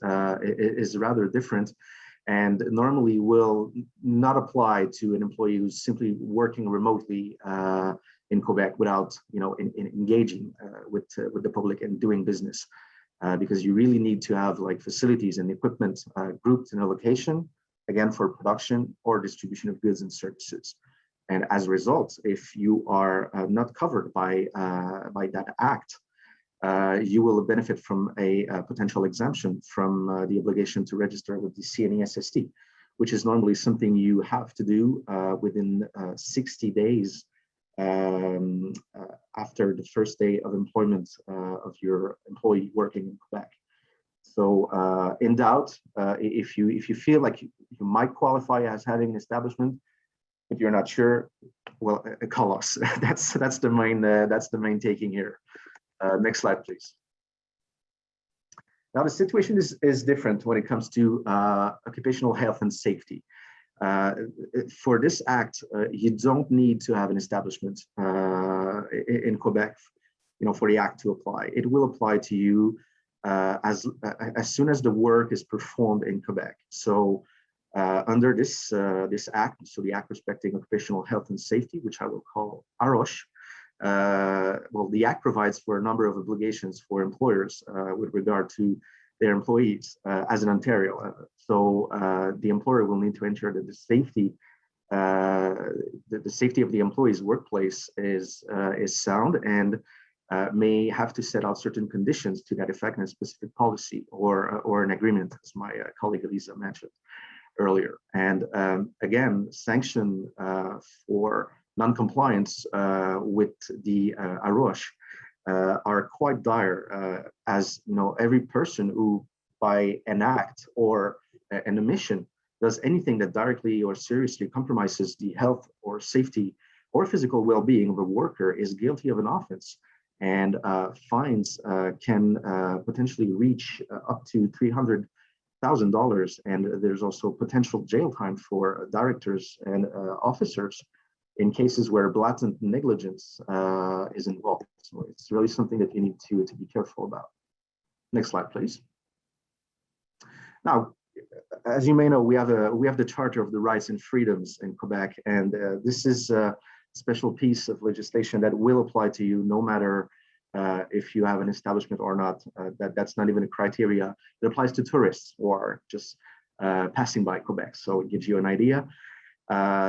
rather different, and normally will not apply to an employee who's simply working remotely in Quebec without engaging with the public and doing business, because you really need to have like facilities and equipment grouped in a location, again, for production or distribution of goods and services. And as a result, if you are not covered by that act, you will benefit from a potential exemption from the obligation to register with the CNESST, which is normally something you have to do within 60 days after the first day of employment of your employee working in Quebec. So in doubt, if you feel like you might qualify as having an establishment, but you're not sure, well, call us. that's the main taking here. Next slide, please. Now the situation is different when it comes to occupational health and safety. For this act, you don't need to have an establishment in Quebec, for the act to apply. It will apply to you as soon as the work is performed in Quebec. So under this act, so the Act Respecting Occupational Health and Safety, which I will call AROSH, well, the Act provides for a number of obligations for employers with regard to their employees as in Ontario. So the employer will need to ensure that the safety of the employee's workplace is sound, and may have to set out certain conditions to that effect in a specific policy or an agreement, as my colleague Elisa mentioned earlier. And again, sanction for non-compliance with the AROSH are quite dire, as every person who by an act or an omission does anything that directly or seriously compromises the health or safety or physical well-being of a worker is guilty of an offense, and fines can potentially reach up to $300,000, and there's also potential jail time for directors and officers in cases where blatant negligence is involved. So it's really something that you need to be careful about. Next slide, please. Now, as you may know, we have the Charter of the Rights and Freedoms in Quebec, and this is a special piece of legislation that will apply to you no matter if you have an establishment or not. That's not even a criteria. It applies to tourists who are just passing by Quebec. So it gives you an idea.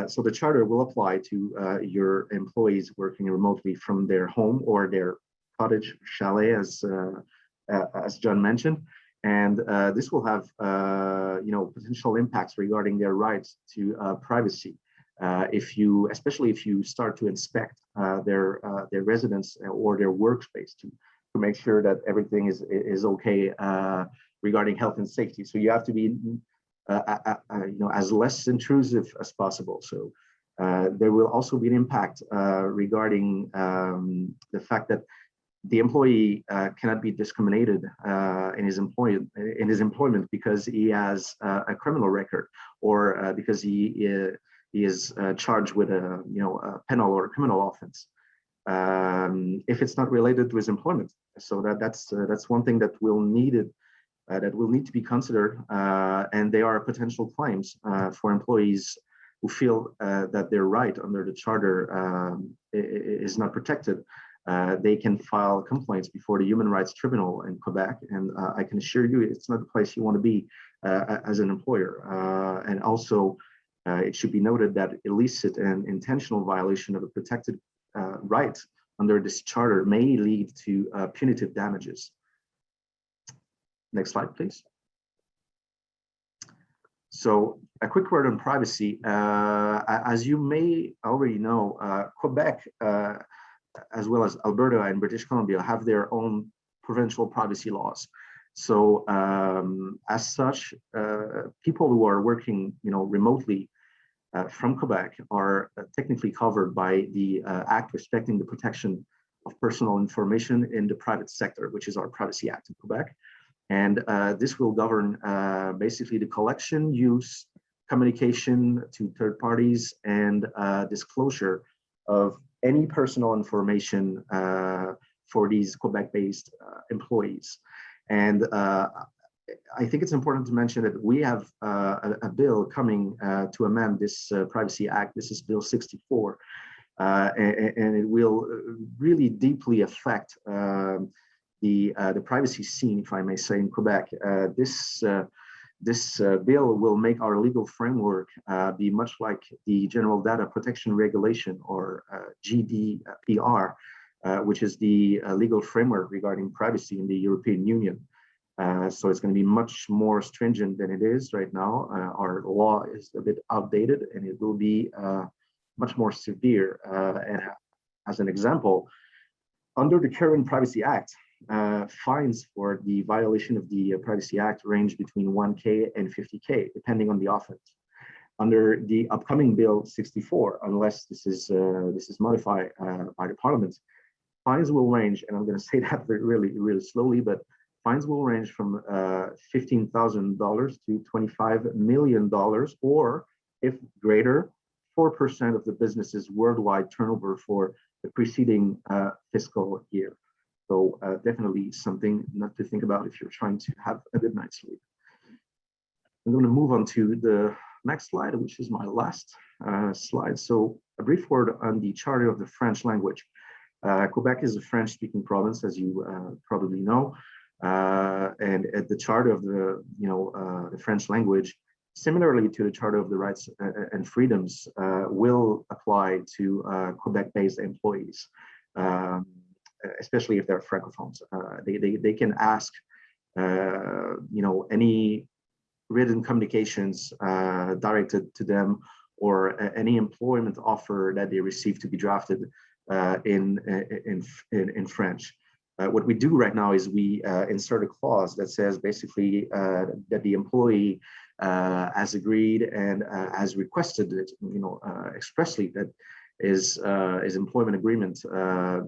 So the charter will apply to your employees working remotely from their home or their cottage, chalet, as John mentioned. And this will have potential impacts regarding their rights to privacy. Especially if you start to inspect their residence or their workspace to make sure that everything is okay regarding health and safety. So you have to be as less intrusive as possible. So there will also be an impact regarding the fact that the employee cannot be discriminated in his employment because he has a criminal record, or because he is charged with a penal or criminal offense if it's not related to his employment. So that's one thing that will need to be considered, and they are potential claims for employees who feel that their right under the charter is not protected. They can file complaints before the Human Rights Tribunal in Quebec, and I can assure you it's not the place you want to be as an employer. And also, it should be noted that illicit and intentional violation of a protected right under this charter may lead to punitive damages. Next slide, please. So a quick word on privacy. As you may already know, Quebec, as well as Alberta and British Columbia, have their own provincial privacy laws. So as such, people who are working remotely from Quebec are technically covered by the Act Respecting the Protection of Personal Information in the Private Sector, which is our Privacy Act in Quebec. And this will govern basically the collection, use, communication to third parties, and disclosure of any personal information for these Quebec-based employees. And I think it's important to mention that we have a bill coming to amend this Privacy Act. This is Bill 64, and it will really deeply affect the privacy scene, if I may say, in Quebec. This bill will make our legal framework be much like the General Data Protection Regulation, or GDPR, which is the legal framework regarding privacy in the European Union. So it's going to be much more stringent than it is right now. Our law is a bit outdated, and it will be much more severe. And as an example, under the current Privacy Act, fines for the violation of the Privacy Act range between 1K and 50K, depending on the offense. Under the upcoming Bill 64, unless this is modified by the Parliament, fines will range, and I'm going to say that really slowly, but fines will range from $15,000 to $25 million, or if greater, 4% of the business's worldwide turnover for the preceding fiscal year. So definitely something not to think about if you're trying to have a good night's sleep. I'm going to move on to the next slide, which is my last slide. So a brief word on the Charter of the French language. Quebec is a French-speaking province, as you probably know, and at the Charter of the French language, similarly to the Charter of the Rights and Freedoms, will apply to Quebec-based employees, especially if they're francophones. They can ask, any written communications directed to them, or any employment offer that they receive to be drafted in French. What we do right now is we insert a clause that says basically that the employee has agreed and has requested it, expressly, that his employment agreement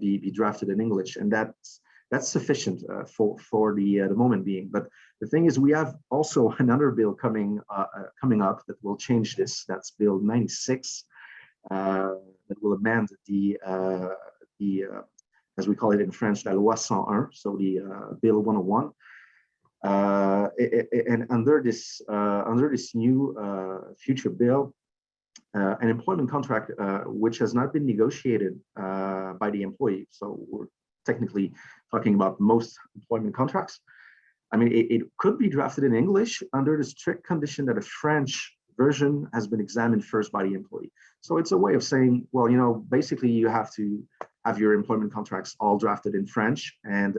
be drafted in English, and that's sufficient for the moment being. But the thing is, we have also another bill coming up that will change this. That's Bill 96, that will amend the as we call it in French, la loi 101, so the Bill 101. And under this new future bill, an employment contract which has not been negotiated by the employee, so we're technically talking about most employment contracts. I mean, it could be drafted in English under the strict condition that a French version has been examined first by the employee. So it's a way of saying, well, basically you have to have your employment contracts all drafted in French, and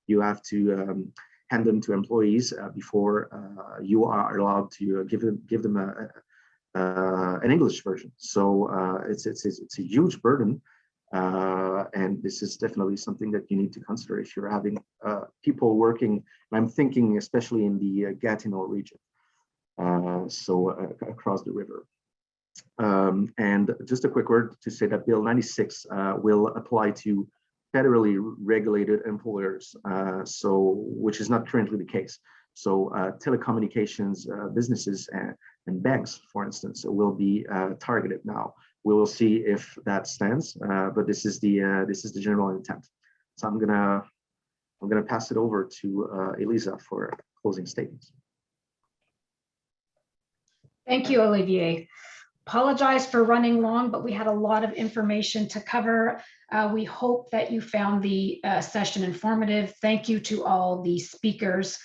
you have to hand them to employees before you are allowed to give them an English version. So it's a huge burden, and this is definitely something that you need to consider if you're having people working. And I'm thinking especially in the Gatineau region, across the river. And just a quick word to say that Bill 96 will apply to federally regulated employers, which is not currently the case. So telecommunications businesses and banks, for instance, will be targeted now. We will see if that stands, but this is the general intent. So I'm gonna pass it over to Elisa for closing statements. Thank you, Olivier. Apologize for running long, but we had a lot of information to cover. We hope that you found the session informative. Thank you to all the speakers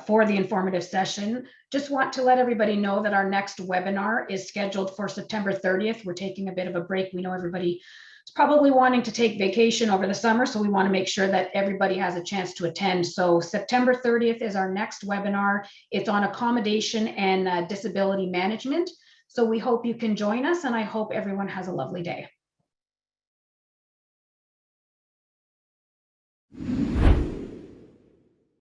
for the informative session. Just want to let everybody know that our next webinar is scheduled for September 30th. We're taking a bit of a break. We know everybody is probably wanting to take vacation over the summer, so we want to make sure that everybody has a chance to attend. So September 30th is our next webinar. It's on accommodation and disability management. So we hope you can join us, and I hope everyone has a lovely day.